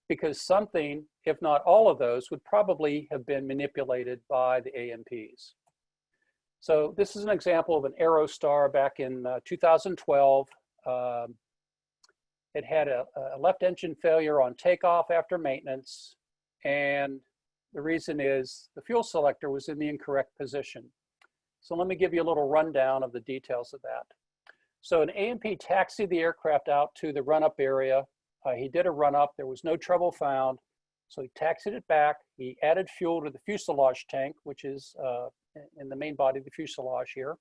G: because something, if not all of those, would probably have been manipulated by the A&Ps. So this is an example of an Aerostar back in 2012. It had a left engine failure on takeoff after maintenance, and the reason is the fuel selector was in the incorrect position. So let me give you a little rundown of the details of that. So an A&P taxied the aircraft out to the run-up area. He did a run-up. There was no trouble found. So he taxied it back. He added fuel to the fuselage tank, which is in the main body of the fuselage here.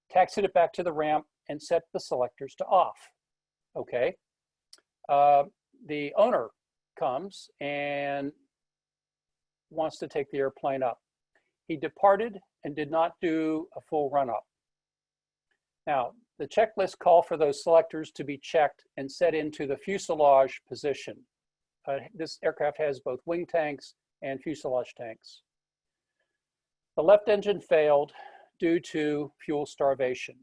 G: Taxied it back to the ramp and set the selectors to off. Okay. The owner comes and wants to take the airplane up. He departed and did not do a full run-up. Now, the checklist call for those selectors to be checked and set into the fuselage position. This aircraft has both wing tanks and fuselage tanks. The left engine failed due to fuel starvation.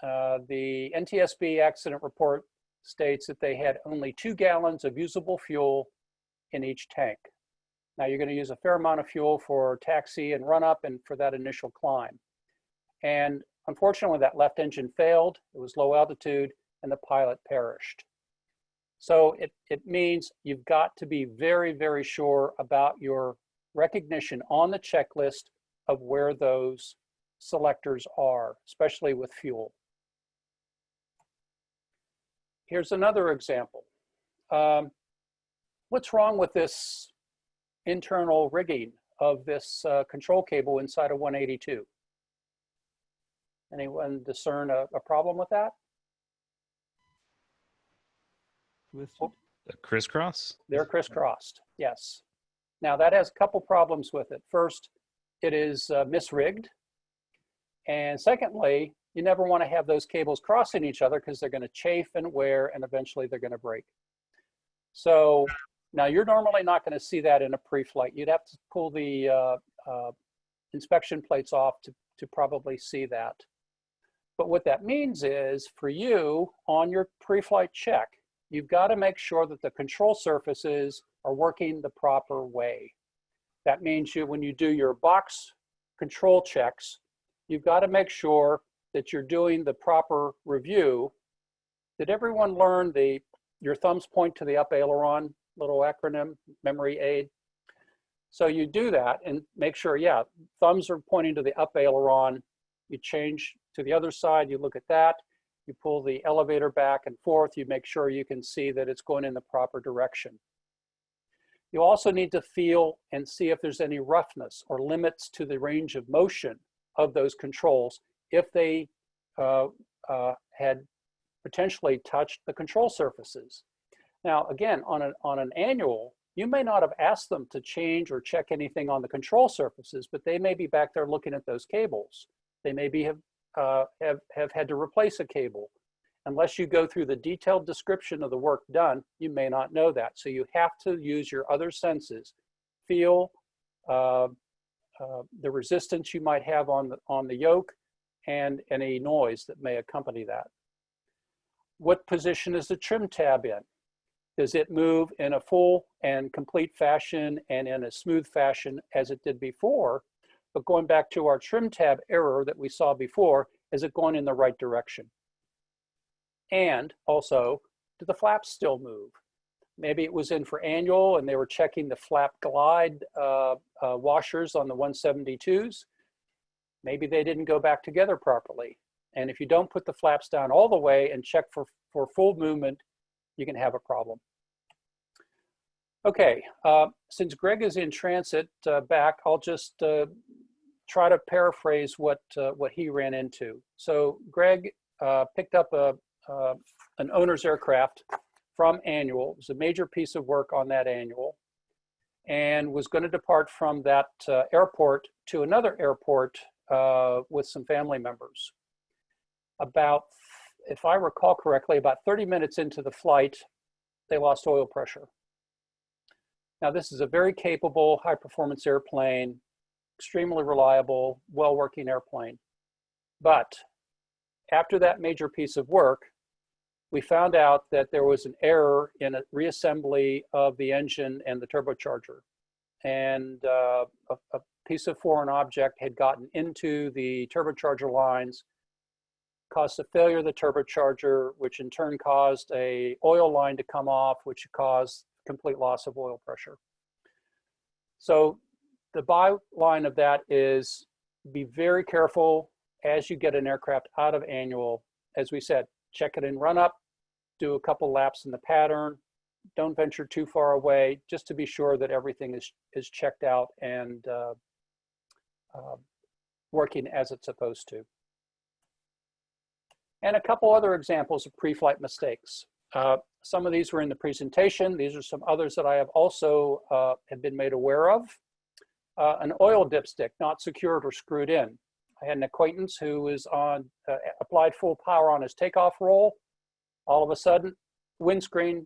G: The NTSB accident report states that they had only 2 gallons of usable fuel in each tank. Now you're going to use a fair amount of fuel for taxi and run up and for that initial climb. And unfortunately, that left engine failed. It was low altitude and the pilot perished. So it means you've got to be very, very sure about your recognition on the checklist of where those selectors are, especially with fuel. Here's another example. What's wrong with this internal rigging of this control cable inside a 182? Anyone discern a problem with that?
B: Twisted.
H: The crisscross?
G: They're crisscrossed, yes. Now that has a couple problems with it. First, it is misrigged. And secondly, you never want to have those cables crossing each other because they're going to chafe and wear and eventually they're going to break. So now you're normally not going to see that in a pre-flight. You'd have to pull the inspection plates off to probably see that. But what that means is for you on your pre-flight check, you've got to make sure that the control surfaces are working the proper way. That means when you do your box control checks, you've got to make sure that you're doing the proper review. Did everyone learn the Your thumbs point to the up aileron, little acronym, memory aid. So you do that and make sure, yeah, thumbs are pointing to the up aileron. You change to the other side, you look at that. You pull the elevator back and forth. You make sure you can see that it's going in the proper direction. You also need to feel and see if there's any roughness or limits to the range of motion of those controls if they had potentially touched the control surfaces. Now, again, on an annual, you may not have asked them to change or check anything on the control surfaces, but they may be back there looking at those cables. They maybe have had to replace a cable. Unless you go through the detailed description of the work done, you may not know that. So you have to use your other senses. Feel the resistance you might have on the yoke and any noise that may accompany that. What position is the trim tab in? Does it move in a full and complete fashion and in a smooth fashion as it did before? But going back to our trim tab error that we saw before, is it going in the right direction? And also, do the flaps still move? Maybe it was in for annual and they were checking the flap glide washers on the 172s. Maybe they didn't go back together properly. And if you don't put the flaps down all the way and check for full movement, you can have a problem. Okay, since Greg is in transit back, I'll just try to paraphrase what he ran into. So Greg picked up an owner's aircraft from annual. It was a major piece of work on that annual and was going to depart from that airport to another airport with some family members. About, if I recall correctly, about 30 minutes into the flight, they lost oil pressure. Now, this is a very capable, high-performance airplane, extremely reliable, well-working airplane. But after that major piece of work, we found out that there was an error in a reassembly of the engine and the turbocharger. And a piece of foreign object had gotten into the turbocharger lines, caused a failure of the turbocharger, which in turn caused a oil line to come off, which caused complete loss of oil pressure. So the byline of that is be very careful as you get an aircraft out of annual. As we said, check it in run up, do a couple laps in the pattern, don't venture too far away, just to be sure that everything is checked out and working as it's supposed to. And a couple other examples of pre-flight mistakes. Some of these were in the presentation. These are some others that I have also have been made aware of. An oil dipstick not secured or screwed in. I had an acquaintance who was applied full power on his takeoff roll. All of a sudden, windscreen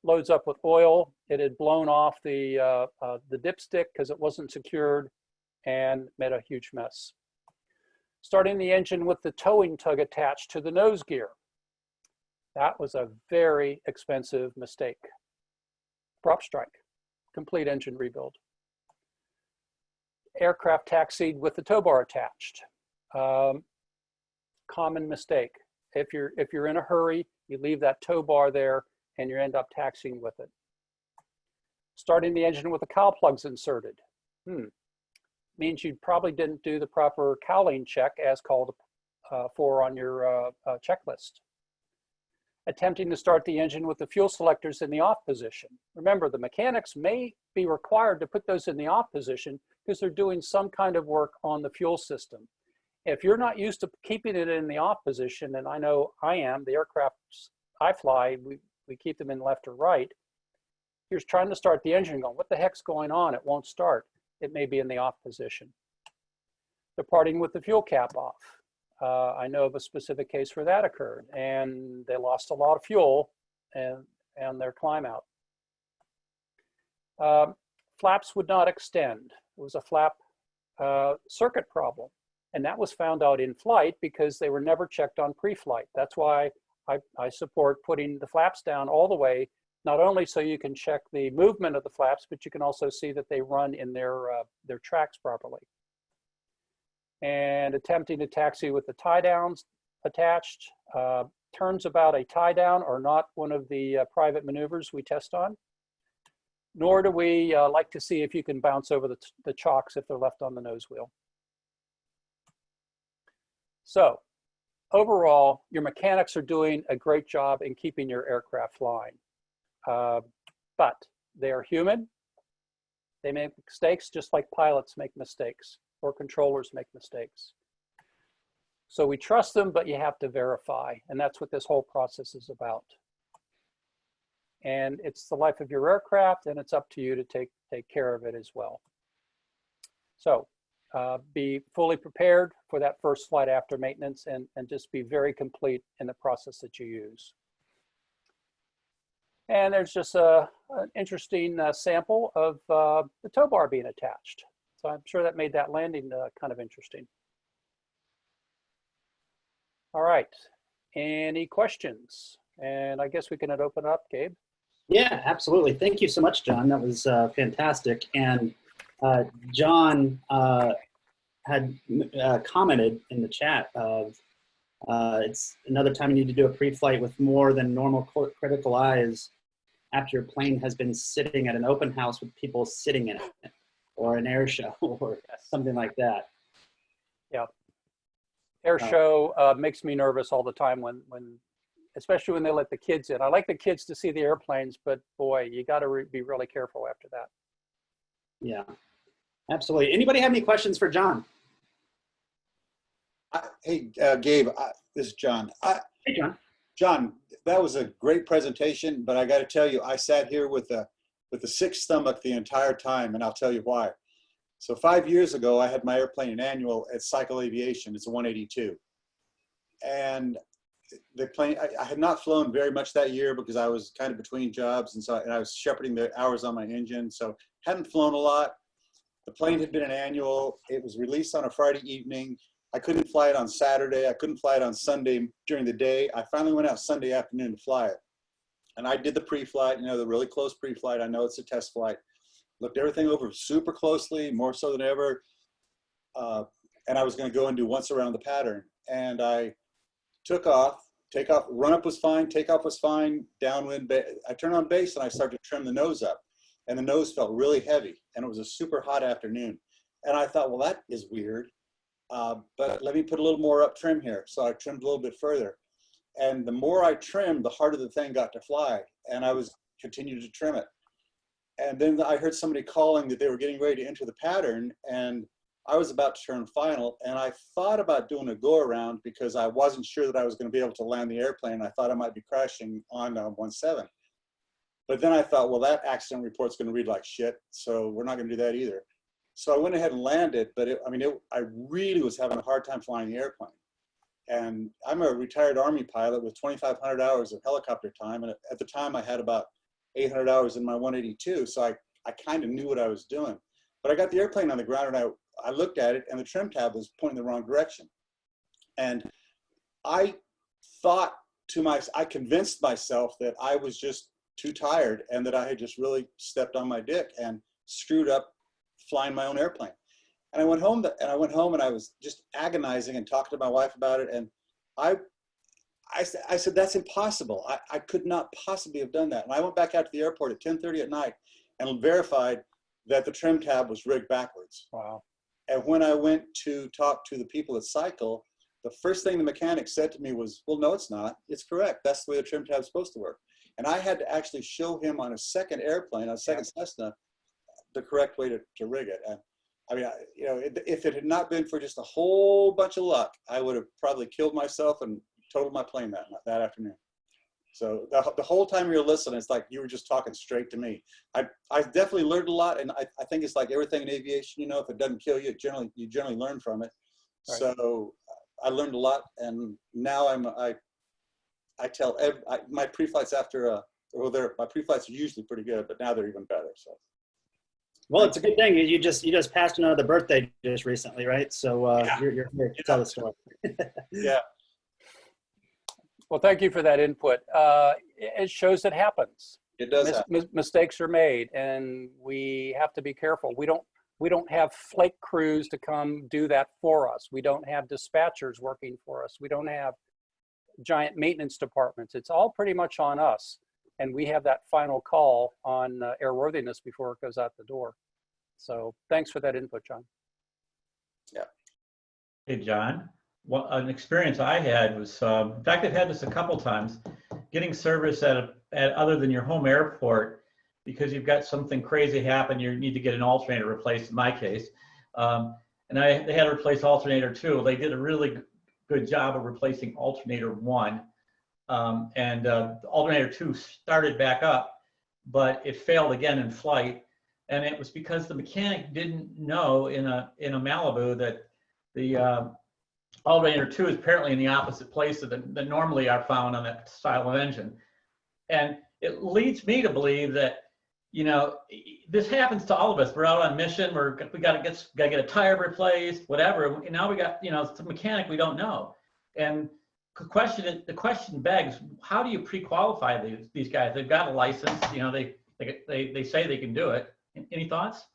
G: loads up with oil. It had blown off the dipstick because it wasn't secured and made a huge mess. Starting the engine with the towing tug attached to the nose gear. That was a very expensive mistake. Prop strike, complete engine rebuild. Aircraft taxied with the tow bar attached. Common mistake. If you're in a hurry, you leave that tow bar there and you end up taxiing with it. Starting the engine with the cowl plugs inserted. Means you probably didn't do the proper cowling check as called for on your checklist. Attempting to start the engine with the fuel selectors in the off position. Remember, the mechanics may be required to put those in the off position because they're doing some kind of work on the fuel system. If you're not used to keeping it in the off position, and I know I am, the aircrafts I fly, we keep them in left or right. You're trying to start the engine going, what the heck's going on? It won't start. It may be in the off position. Departing with the fuel cap off. I know of a specific case where that occurred and they lost a lot of fuel and their climb out. Flaps would not extend. It was a flap circuit problem. And that was found out in flight because they were never checked on pre-flight. That's why I support putting the flaps down all the way, not only so you can check the movement of the flaps, but you can also see that they run in their tracks properly. And attempting to taxi with the tie downs attached, turns-about a tie-down are not one of the private maneuvers we test on, nor do we like to see if you can bounce over the chocks if they're left on the nose wheel. So overall, your mechanics are doing a great job in keeping your aircraft flying. But they are human. They make mistakes just like pilots make mistakes or controllers make mistakes. So we trust them, but you have to verify. And that's what this whole process is about. And it's the life of your aircraft, and it's up to you to take care of it as well. So be fully prepared for that first flight after maintenance, and just be very complete in the process that you use. And there's just an interesting sample of the tow bar being attached. So I'm sure that made that landing kind of interesting. All right, any questions? And I guess we can open it up, Gabe.
A: Yeah, absolutely. Thank you so much, John. That was fantastic. And John had commented in the chat of it's another time you need to do a pre-flight with more than normal critical eyes after your plane has been sitting at an open house with people sitting in it, or an air show, or something like that.
G: Yeah. Air show makes me nervous all the time when especially when they let the kids in. I like the kids to see the airplanes, but boy, you got to be really careful after that.
A: Yeah, absolutely. Anybody have any questions for John?
H: Hey, Gabe, this is John.
A: Hey, John.
H: John, that was a great presentation, but I got to tell you, I sat here with a sick stomach the entire time, and I'll tell you why. So 5 years ago, I had my airplane annual at Cycle Aviation. It's a 182. And the plane, I had not flown very much that year because I was kind of between jobs, and I was shepherding the hours on my engine, so hadn't flown a lot. The plane had been an annual. It was released on a Friday evening. I couldn't fly it on Saturday. I couldn't fly it on Sunday during the day. I finally went out Sunday afternoon to fly it. And I did the pre-flight, you know, the really close pre-flight. I know it's a test flight. Looked everything over super closely, more so than ever. And I was going to go and do once around the pattern. And I took off, takeoff, run up was fine, takeoff was fine, downwind. I turned on base and I started to trim the nose up. And the nose felt really heavy. And it was a super hot afternoon. And I thought, well, that is weird. But let me put a little more up trim here. So I trimmed a little bit further. And the more I trimmed, the harder the thing got to fly. And I was continued to trim it. And then I heard somebody calling that they were getting ready to enter the pattern. And I was about to turn final. And I thought about doing a go around because I wasn't sure that I was going to be able to land the airplane. I thought I might be crashing on 17. But then I thought, well, that accident report's going to read like shit. So we're not going to do that either. So I went ahead and landed, but I really was having a hard time flying the airplane. And I'm a retired Army pilot with 2,500 hours of helicopter time. And at the time I had about 800 hours in my 182. So I kind of knew what I was doing. But I got the airplane on the ground and I looked at it and the trim tab was pointing the wrong direction. And I convinced myself that I was just too tired and that I had just really stepped on my dick and screwed up flying my own airplane. And I went home and I was just agonizing and talking to my wife about it. And I said, that's impossible. I could not possibly have done that. And I went back out to the airport at 10:30 at night and verified that the trim tab was rigged backwards.
G: Wow.
H: And when I went to talk to the people at Cycle, the first thing the mechanic said to me was, well, no, it's not. It's correct. That's the way the trim tab is supposed to work. And I had to actually show him on a second airplane, on a second Cessna, the correct way to rig it. And I mean, you know, if it had not been for just a whole bunch of luck, I would have probably killed myself and totaled my plane that afternoon. So the whole time you were listening, it's like you were just talking straight to me. I definitely learned a lot, and I think it's like everything in aviation. You know, if it doesn't kill you, you generally learn from it. Right. So I learned a lot, and now I tell my pre-flights after my pre-flights are usually pretty good, but now they're even better. So.
A: Well, it's a good thing. You just passed another birthday just recently, right? So you're here to tell the story.
H: Yeah.
G: Well, thank you for that input. It shows it happens.
H: It does.
G: Mistakes are made, and we have to be careful. We don't have flake crews to come do that for us. We don't have dispatchers working for us. We don't have giant maintenance departments. It's all pretty much on us. And we have that final call on airworthiness before it goes out the door. So thanks for that input, John.
I: Hey, John. Well, an experience I had was, in fact, I've had this a couple times, getting service at other than your home airport because you've got something crazy happen. You need to get an alternator replaced, in my case. And they had to replace alternator 2. They did a really good job of replacing alternator 1. And alternator 2 started back up, but it failed again in flight. And it was because the mechanic didn't know in a Malibu that the alternator 2 is apparently in the opposite place that normally are found on that style of engine. And it leads me to believe that, you know, this happens to all of us. We're out on mission, we got to get a tire replaced, whatever. And now we got, you know, some mechanic we don't know. And the question begs, how do you pre-qualify these guys? They've got a license, you know, they say they can do it. Any thoughts?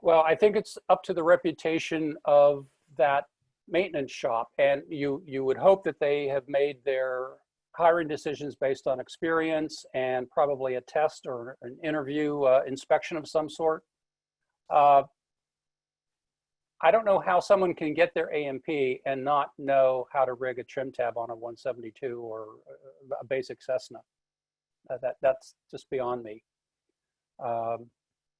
G: Well, I think it's up to the reputation of that maintenance shop, and you would hope that they have made their hiring decisions based on experience and probably a test or an interview inspection of some sort. I don't know how someone can get their A&P and not know how to rig a trim tab on a 172 or a basic Cessna. That's just beyond me. Now,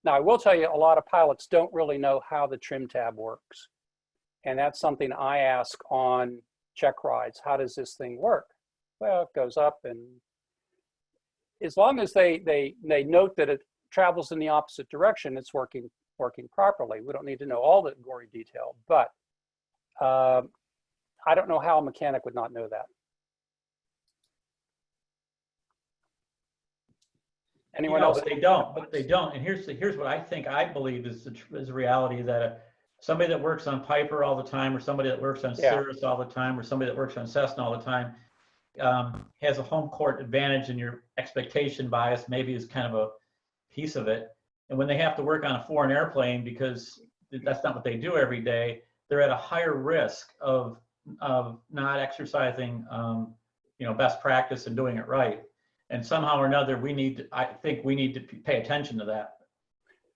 G: I will tell you, a lot of pilots don't really know how the trim tab works. And that's something I ask on check rides. How does this thing work? Well, it goes up, and as long as they note that it travels in the opposite direction, it's working properly. We don't need to know all the gory detail, but I don't know how a mechanic would not know that. Anyone else?
I: But they don't. And here's what I believe is the reality, that somebody that works on Piper all the time, or somebody that works on Cirrus all the time, or somebody that works on Cessna all the time, has a home court advantage, and your expectation bias maybe is kind of a piece of it. And when they have to work on a foreign airplane, because that's not what they do every day, they're at a higher risk of not exercising best practice and doing it right. And somehow or another, I think we need to pay attention to that.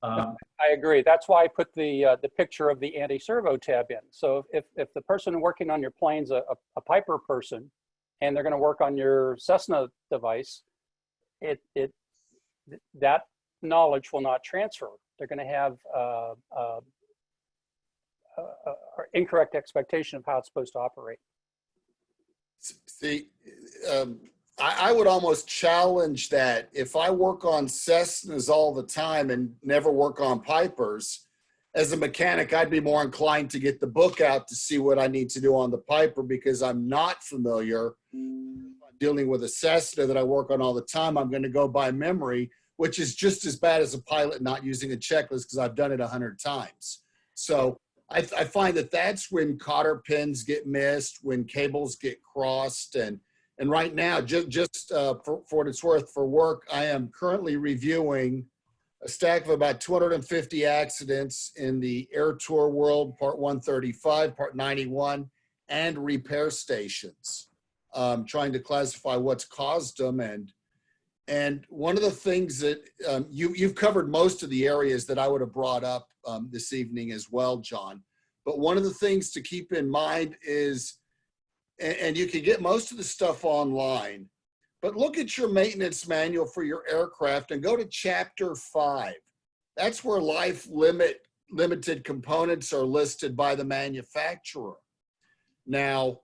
G: I agree. That's why I put the picture of the anti-servo tab in. So if the person working on your plane's a Piper person, and they're going to work on your Cessna device, that knowledge will not transfer. They're going to have incorrect expectation of how it's supposed to operate.
J: See, I would almost challenge that. If I work on Cessnas all the time and never work on Pipers, as a mechanic, I'd be more inclined to get the book out to see what I need to do on the Piper, because I'm not familiar. Dealing with a Cessna that I work on all the time, I'm going to go by memory, which is just as bad as a pilot not using a checklist, because I've done it 100 times. So I find that that's when cotter pins get missed, when cables get crossed. And right now, just for what it's worth, for work, I am currently reviewing a stack of about 250 accidents in the Air Tour world, Part 135, Part 91, and repair stations, trying to classify what's caused them. And one of the things that you've covered most of the areas that I would have brought up this evening as well, John. But one of the things to keep in mind is, and you can get most of the stuff online, but look at your maintenance manual for your aircraft and go to Chapter 5. That's where limited components are listed by the manufacturer. Now,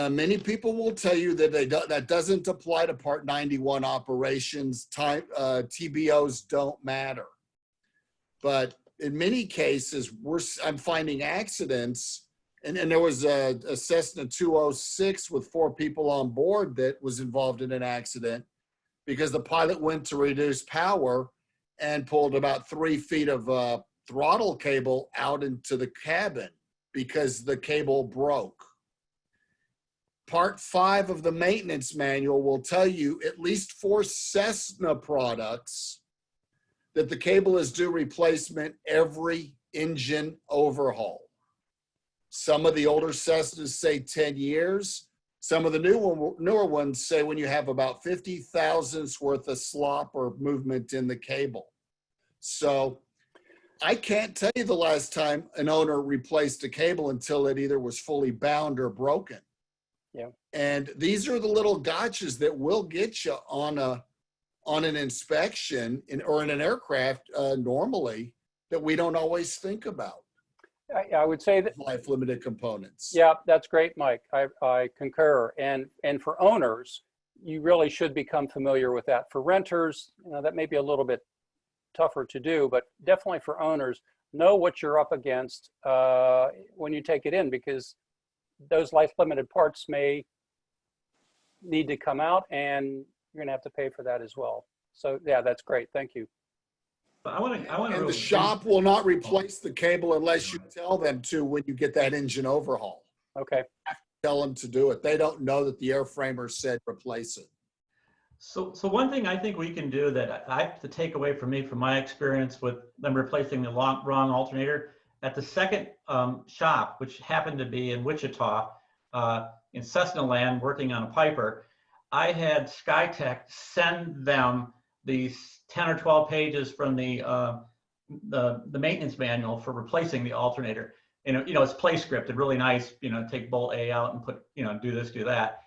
J: many people will tell you that that doesn't apply to Part 91 operations. TBOs don't matter. But in many cases, I'm finding accidents. And there was a Cessna 206 with 4 people on board that was involved in an accident because the pilot went to reduce power and pulled about 3 feet of throttle cable out into the cabin because the cable broke. Part 5 of the maintenance manual will tell you, at least for Cessna products, that the cable is due replacement every engine overhaul. Some of the older Cessnas say 10 years. Some of the newer ones say when you have about 50 thousandths worth of slop or movement in the cable. So I can't tell you the last time an owner replaced a cable until it either was fully bound or broken.
G: Yeah.
J: And these are the little gotchas that will get you on an inspection or in an aircraft normally that we don't always think about.
G: I would say that
J: Life limited components.
G: Yeah, that's great, Mike. I concur. And for owners, you really should become familiar with that. For renters, that may be a little bit tougher to do, but definitely for owners, know what you're up against when you take it in, because those life limited parts may need to come out and you're gonna have to pay for that as well. So yeah, that's great. Thank you.
I: I want to.
J: And the shop will not replace the cable unless you tell them to when you get that engine overhaul.
G: Okay.
J: Tell them to do it. They don't know that the airframer said replace it.
I: So one thing I think we can do that I have to take away from my experience with them replacing the wrong alternator, at the second shop, which happened to be in Wichita, in Cessna land, working on a Piper, I had SkyTech send them these 10 or 12 pages from the maintenance manual for replacing the alternator. And it's play scripted, really nice. Take bolt A out and put, do this, do that.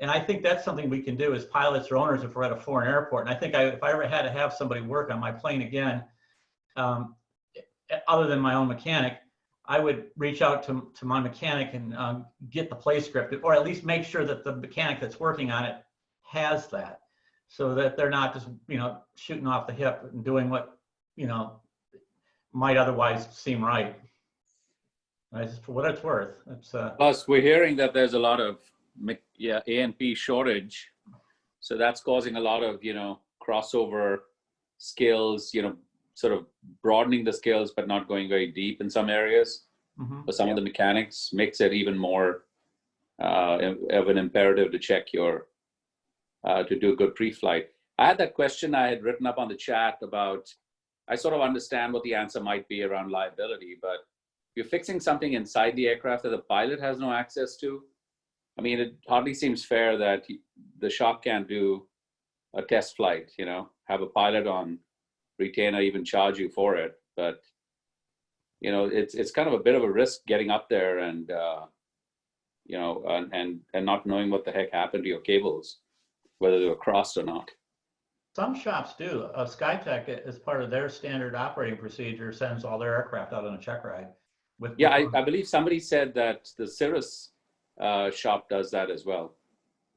I: And I think that's something we can do as pilots or owners if we're at a foreign airport. And I think if I ever had to have somebody work on my plane again, other than my own mechanic, I would reach out to my mechanic and get the play script, or at least make sure that the mechanic that's working on it has that, so that they're not just shooting off the hip and doing what might otherwise seem right. Just for what it's worth.
C: Plus, we're hearing that there's a lot of A&P shortage, so that's causing a lot of crossover skills, sort of broadening the skills but not going very deep in some areas. For some of the mechanics, makes it even more of an imperative to check to do a good pre-flight. I had that question I had written up on the chat about, I sort of understand what the answer might be around liability, but if you're fixing something inside the aircraft that the pilot has no access to, I mean, it hardly seems fair that the shop can't do a test flight, have a pilot on retainer, even charge you for it. But, it's kind of a bit of a risk getting up there and, and not knowing what the heck happened to your cables, whether they were crossed or not.
I: Some shops do. SkyTech, as part of their standard operating procedure, sends all their aircraft out on a check ride.
C: I believe somebody said that the Cirrus shop does that as well.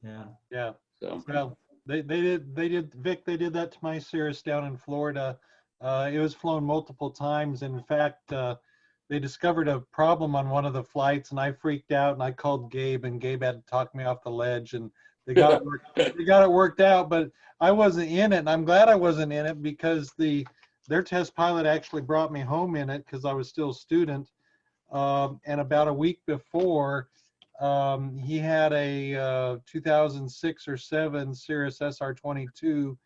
F: Yeah.
C: So
F: well, they did Vic. They did that to my Cirrus down in Florida. It was flown multiple times. In fact, they discovered a problem on one of the flights, and I freaked out, and I called Gabe, and Gabe had to talk me off the ledge, and they got it worked out. But I wasn't in it, and I'm glad I wasn't in it, because their test pilot actually brought me home in it because I was still a student. And about a week before, he had a 2006 or 7 Cirrus SR-22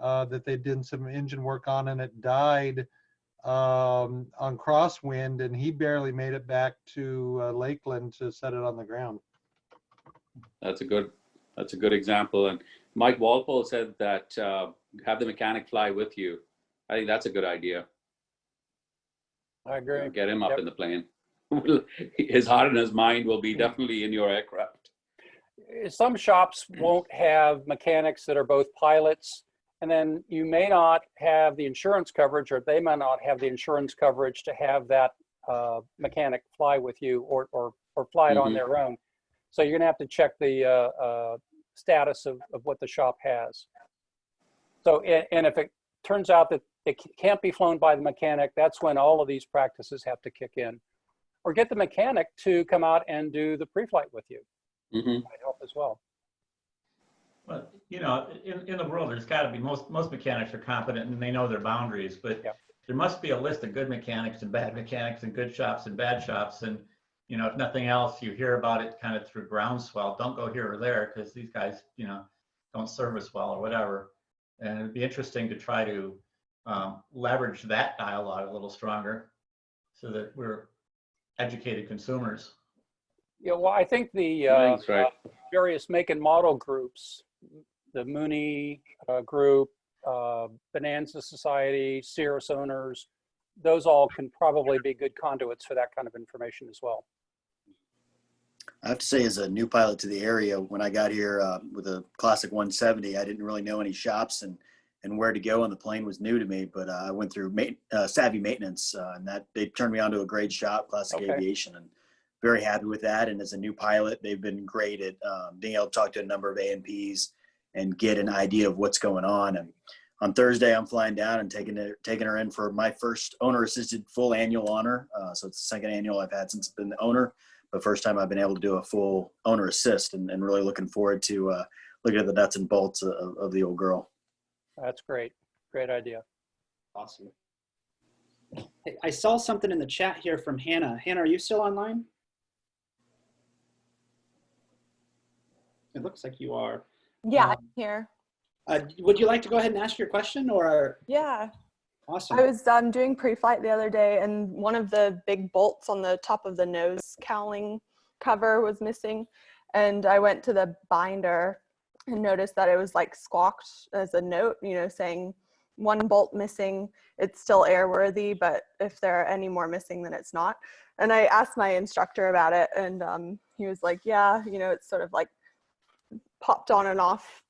F: that they did some engine work on, and it died on crosswind, and he barely made it back to Lakeland to set it on the ground.
C: That's a good example. And Mike Walpole said that have the mechanic fly with you. I think that's a good idea.
G: I agree.
C: Get him up in the plane. His heart and his mind will be definitely in your aircraft.
G: Some shops won't have mechanics that are both pilots, and then you may not have the insurance coverage, or they may not have the insurance coverage to have that mechanic fly with you or fly it on their own. So you're gonna have to check the status of what the shop has. So, and if it turns out that it can't be flown by the mechanic, that's when all of these practices have to kick in. Or get the mechanic to come out and do the pre-flight with you. Might help as well.
I: Well, in the world, there's got to be, most mechanics are competent and they know their boundaries, but there must be a list of good mechanics and bad mechanics, and good shops and bad shops. And, if nothing else, you hear about it kind of through groundswell. Don't go here or there because these guys, don't service well or whatever. And it'd be interesting to try to leverage that dialogue a little stronger so that we're educated consumers
G: Yeah, well, I think the
C: Thanks, right.
G: various make and model groups, the Mooney group, Bonanza Society, Cirrus owners, those all can probably be good conduits for that kind of information as well.
K: I have to say, as a new pilot to the area, when I got here with a Classic 170, I didn't really know any shops and where to go, and the plane was new to me. But I went through Savvy Maintenance, and that they turned me on to a great shop, Classic
G: Okay.
K: Aviation, and very happy with that. And as a new pilot, they've been great at being able to talk to a number of A&Ps and get an idea of what's going on. And on Thursday, I'm flying down and taking her in for my first owner-assisted full annual honor. So it's the second annual I've had since I've been the owner. But first time I've been able to do a full owner assist, and really looking forward to looking at the nuts and bolts of the old girl.
G: That's great. Great idea.
A: Awesome. Hey, I saw something in the chat here from Hannah. Hannah, are you still online? It looks like you are.
L: Yeah, I'm here.
A: Would you like to go ahead and ask your question, or?
L: Yeah.
A: Awesome.
L: I was doing pre-flight the other day, and one of the big bolts on the top of the nose cowling cover was missing. And I went to the binder and noticed that it was like squawked as a note, you know, saying one bolt missing, it's still airworthy, but if there are any more missing, then it's not. And I asked my instructor about it, and he was like, yeah, you know, it's sort of like popped on and off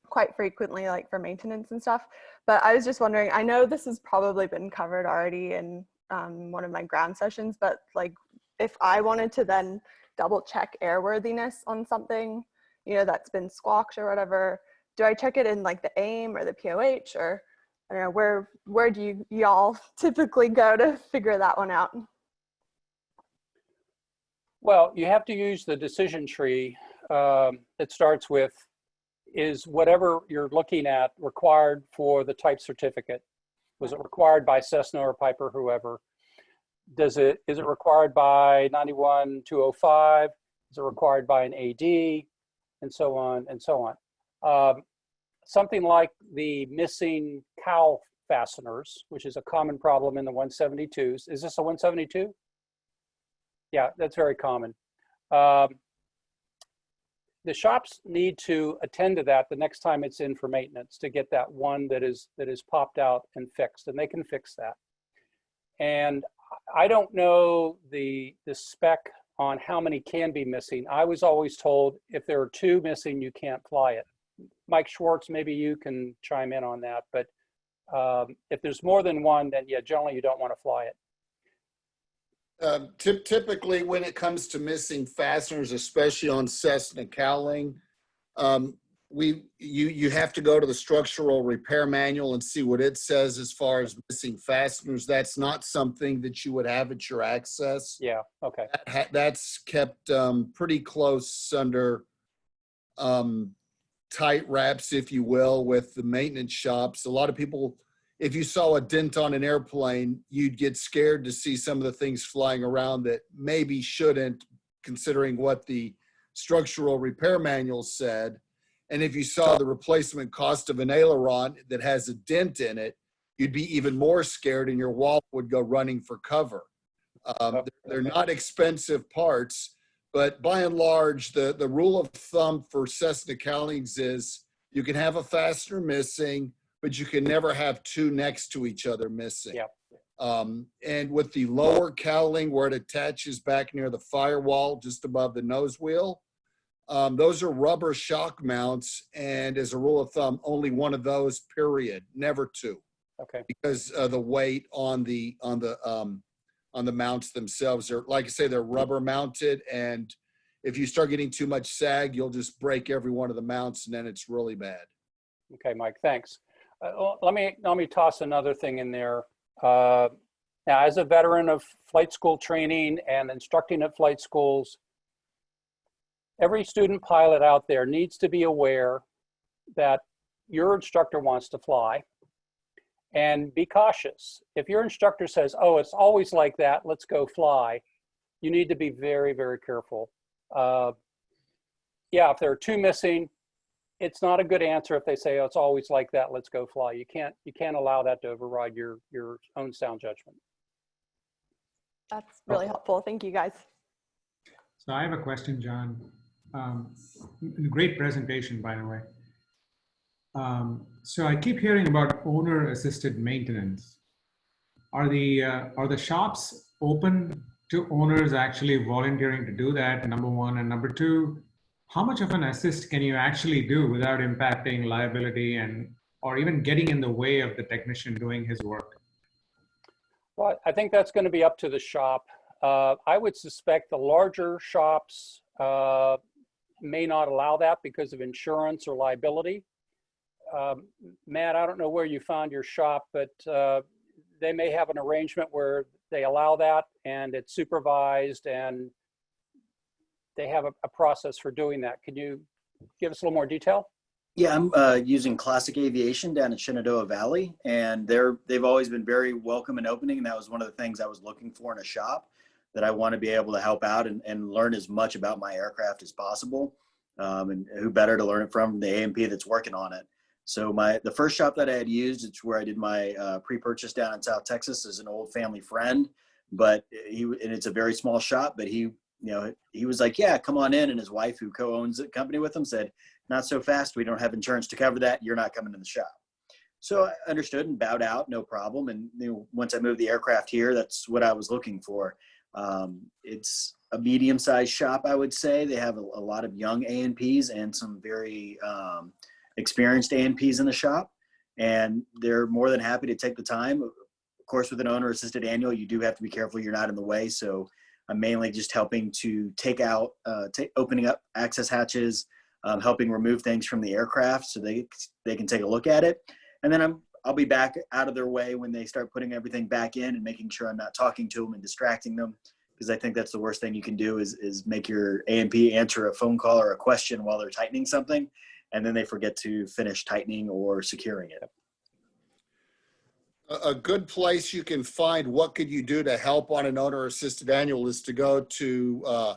L: quite frequently, like for maintenance and stuff. But I was just wondering, I know this has probably been covered already in one of my ground sessions, but like if I wanted to then double check airworthiness on something, you know, that's been squawked or whatever, do I check it in like the AIM or the POH, or I don't know, where do y'all typically go to figure that one out?
G: Well, you have to use the decision tree that starts with, is whatever you're looking at required for the type certificate? Was it required by Cessna or Piper, whoever? Is it required by 91205? Is it required by an AD? And so on and so on. Something like the missing cowl fasteners, which is a common problem in the 172s. Is this a 172? Yeah, that's very common. The shops need to attend to that the next time it's in for maintenance to get that one that is popped out and fixed, and they can fix that. And I don't know the spec on how many can be missing. I was always told if there are 2 missing, you can't fly it. Mike Schwartz, maybe you can chime in on that, but if there's more than 1, then yeah, generally you don't want to fly it.
J: Typically, when it comes to missing fasteners, especially on Cessna cowling, you have to go to the structural repair manual and see what it says as far as missing fasteners. That's not something that you would have at your access.
G: Yeah, okay.
J: That's kept pretty close under tight wraps, if you will, with the maintenance shops. A lot of people, if you saw a dent on an airplane, you'd get scared to see some of the things flying around that maybe shouldn't, considering what the structural repair manual said. And if you saw the replacement cost of an aileron that has a dent in it, you'd be even more scared and your wallet would go running for cover. They're not expensive parts, but by and large, the rule of thumb for Cessna cowlings is you can have a fastener missing, but you can never have 2 next to each other missing.
G: Yeah.
J: And with the lower cowling where it attaches back near the firewall, just above the nose wheel, those are rubber shock mounts. And as a rule of thumb, only 1 of those, period, never 2.
G: Okay.
J: Because the weight on the mounts themselves are, like I say, they're rubber mounted. And if you start getting too much sag, you'll just break every one of the mounts, and then it's really bad.
G: Okay, Mike, thanks. Let me toss another thing in there. Now, as a veteran of flight school training and instructing at flight schools, every student pilot out there needs to be aware that your instructor wants to fly, and be cautious. If your instructor says, oh, it's always like that, let's go fly, you need to be very, very careful. Yeah, if there are 2 missing, it's not a good answer if they say, oh, it's always like that, let's go fly. You can't allow that to override your own sound judgment.
L: That's really helpful. Thank you, guys.
M: So I have a question, John. Great presentation, by the way. So I keep hearing about owner-assisted maintenance. Are the shops open to owners actually volunteering to do that? Number one, and number two, how much of an assist can you actually do without impacting liability and or even getting in the way of the technician doing his work?
G: Well, I think that's going to be up to the shop. I would suspect the larger shops may not allow that because of insurance or liability. Matt, I don't know where you found your shop, but they may have an arrangement where they allow that and it's supervised and they have a process for doing that. Can you give us a little more detail?
K: Yeah, I'm using Classic Aviation down in Shenandoah Valley, and they've always been very welcome and opening, and that was one of the things I was looking for in a shop, that I want to be able to help out and learn as much about my aircraft as possible, and who better to learn it from the A&P that's working on it. So the first shop that I had used, it's where I did my pre-purchase down in South Texas, is an old family friend, and it's a very small shop, but he was like, yeah, come on in. And his wife, who co-owns the company with him, said, not so fast. We don't have insurance to cover that. You're not coming to the shop. So I understood and bowed out, no problem. And once I moved the aircraft here, that's what I was looking for. It's a medium-sized shop, I would say. They have a lot of young A&Ps and some very experienced A&Ps in the shop, and they're more than happy to take the time. Of course, with an owner-assisted annual, you do have to be careful you're not in the way. So I'm mainly just helping to opening up access hatches, helping remove things from the aircraft so they can take a look at it. And then I'll be back out of their way when they start putting everything back in and making sure I'm not talking to them and distracting them, because I think that's the worst thing you can do is make your A&P answer a phone call or a question while they're tightening something, and then they forget to finish tightening or securing it.
J: A good place you can find what could you do to help on an owner-assisted annual is to go to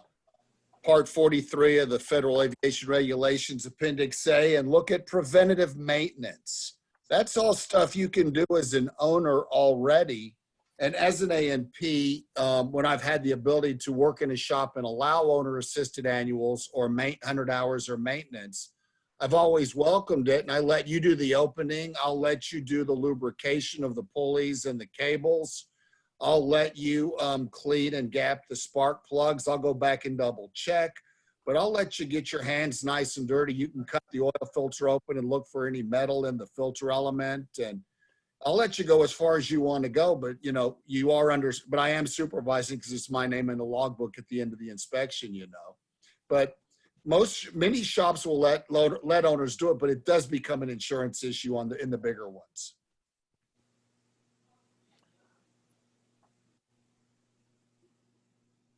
J: Part 43 of the Federal Aviation Regulations, Appendix A, and look at preventative maintenance. That's all stuff you can do as an owner already. And as an A&P, when I've had the ability to work in a shop and allow owner-assisted annuals or 100 hours or maintenance, I've always welcomed it, and I let you do the opening. I'll let you do the lubrication of the pulleys and the cables. I'll let you clean and gap the spark plugs. I'll go back and double check, but I'll let you get your hands nice and dirty. You can cut the oil filter open and look for any metal in the filter element, and I'll let you go as far as you want to go, but but I am supervising because it's my name in the logbook at the end of the inspection, But many shops will let owners do it, but it does become an insurance issue in the bigger ones.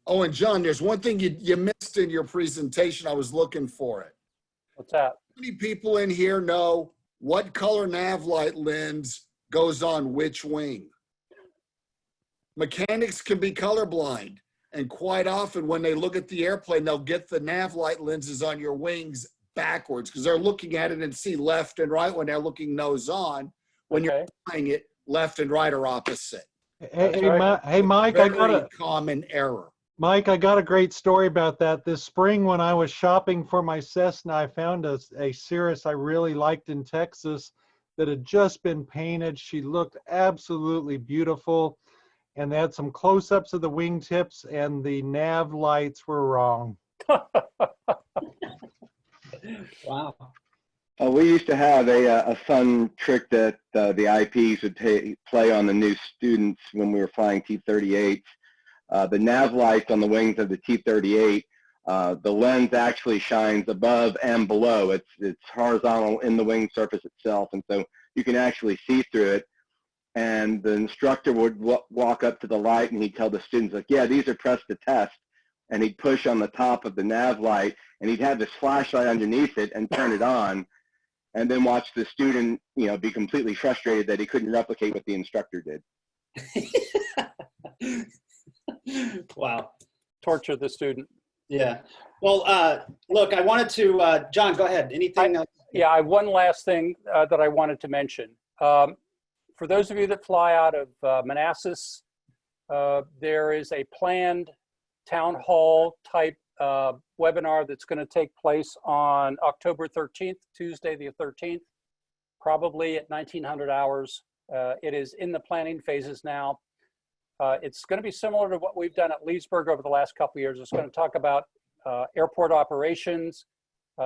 J: Oh, and John, there's one thing you missed in your presentation. I was looking for it.
G: What's that?
J: How many people in here know what color nav light lens goes on which wing? Mechanics can be colorblind. And quite often when they look at the airplane, they'll get the nav light lenses on your wings backwards because they're looking at it and see left and right when they're looking nose on. When you're flying it, left and right are opposite.
F: Hey, Mike,
J: Very common error.
F: Mike, I got a great story about that. This spring when I was shopping for my Cessna, I found a Cirrus I really liked in Texas that had just been painted. She looked absolutely beautiful. And they had some close-ups of the wingtips, and the nav lights were wrong.
A: Wow.
N: We used to have a fun trick that the IPs would play on the new students when we were flying T-38s. The nav lights on the wings of the T-38, the lens actually shines above and below. It's horizontal in the wing surface itself, and so you can actually see through it. And the instructor would walk up to the light and he'd tell the students, like, yeah, these are pressed to test. And he'd push on the top of the nav light and he'd have this flashlight underneath it and turn it on, and then watch the student, be completely frustrated that he couldn't replicate what the instructor did.
A: Wow.
G: Torture the student.
A: Yeah. Well, look, I wanted to, John, go ahead. Anything else?
G: Yeah, I have one last thing that I wanted to mention. For those of you that fly out of Manassas, there is a planned town hall type webinar that's going to take place on October 13th, Tuesday the 13th, probably at 1900 hours. It is in the planning phases now. It's going to be similar to what we've done at Leesburg over the last couple of years. It's going to talk about airport operations.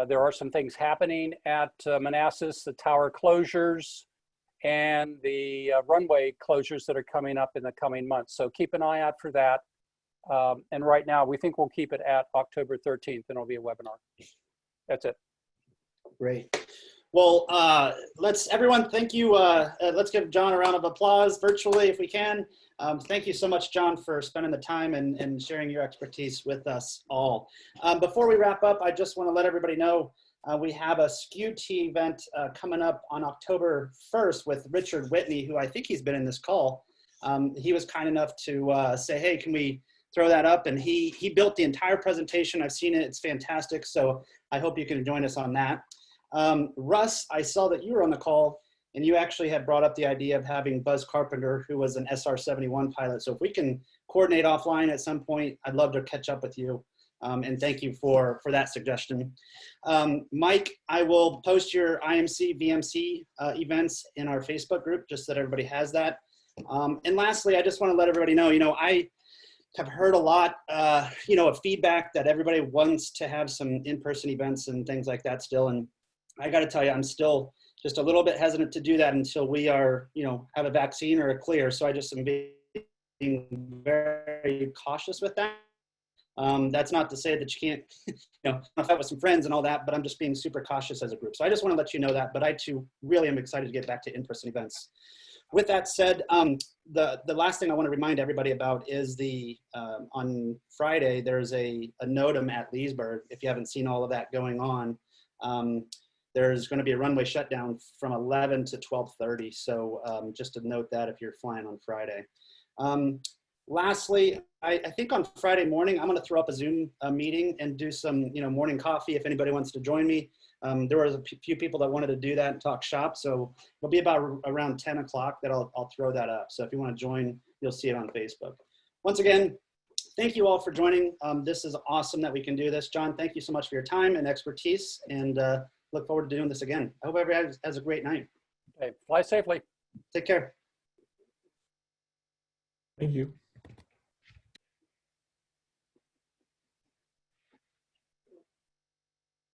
G: There are some things happening at Manassas, the tower closures, and the runway closures that are coming up in the coming months. So keep an eye out for that. And right now, we think we'll keep it at October 13th, and it'll be a webinar. That's it.
A: Great. Well, everyone, thank you. Let's give John a round of applause virtually if we can. Thank you so much, John, for spending the time and sharing your expertise with us all. Before we wrap up, I just want to let everybody know we have a SKUT event coming up on October 1st with Richard Whitney, who I think he's been in this call. He was kind enough to say, hey, can we throw that up? And he built the entire presentation. I've seen it. It's fantastic. So I hope you can join us on that. Russ, I saw that you were on the call and you actually had brought up the idea of having Buzz Carpenter, who was an SR-71 pilot. So if we can coordinate offline at some point, I'd love to catch up with you. And thank you for that suggestion. Mike, I will post your IMC, VMC events in our Facebook group, just so that everybody has that. And lastly, I just want to let everybody know, I have heard a lot, of feedback that everybody wants to have some in-person events and things like that still. And I got to tell you, I'm still just a little bit hesitant to do that until we are, have a vaccine or a clear. So I just am being very cautious with that. That's not to say that you can't, fight with some friends and all that, but I'm just being super cautious as a group. So I just want to let you know that, but I too really am excited to get back to in-person events. With that said, the last thing I want to remind everybody about is on Friday, there's a NOTAM at Leesburg. If you haven't seen all of that going on, there's going to be a runway shutdown from 11 to 12:30. So just to note that if you're flying on Friday. Lastly, I think on Friday morning, I'm going to throw up a Zoom meeting and do some, morning coffee if anybody wants to join me. There was a few people that wanted to do that and talk shop. So it'll be about around 10 o'clock that I'll throw that up. So if you want to join, you'll see it on Facebook. Once again, thank you all for joining. This is awesome that we can do this. John, thank you so much for your time and expertise, and look forward to doing this again. I hope everybody has a great night.
G: Okay, fly safely.
A: Take care.
D: Thank you.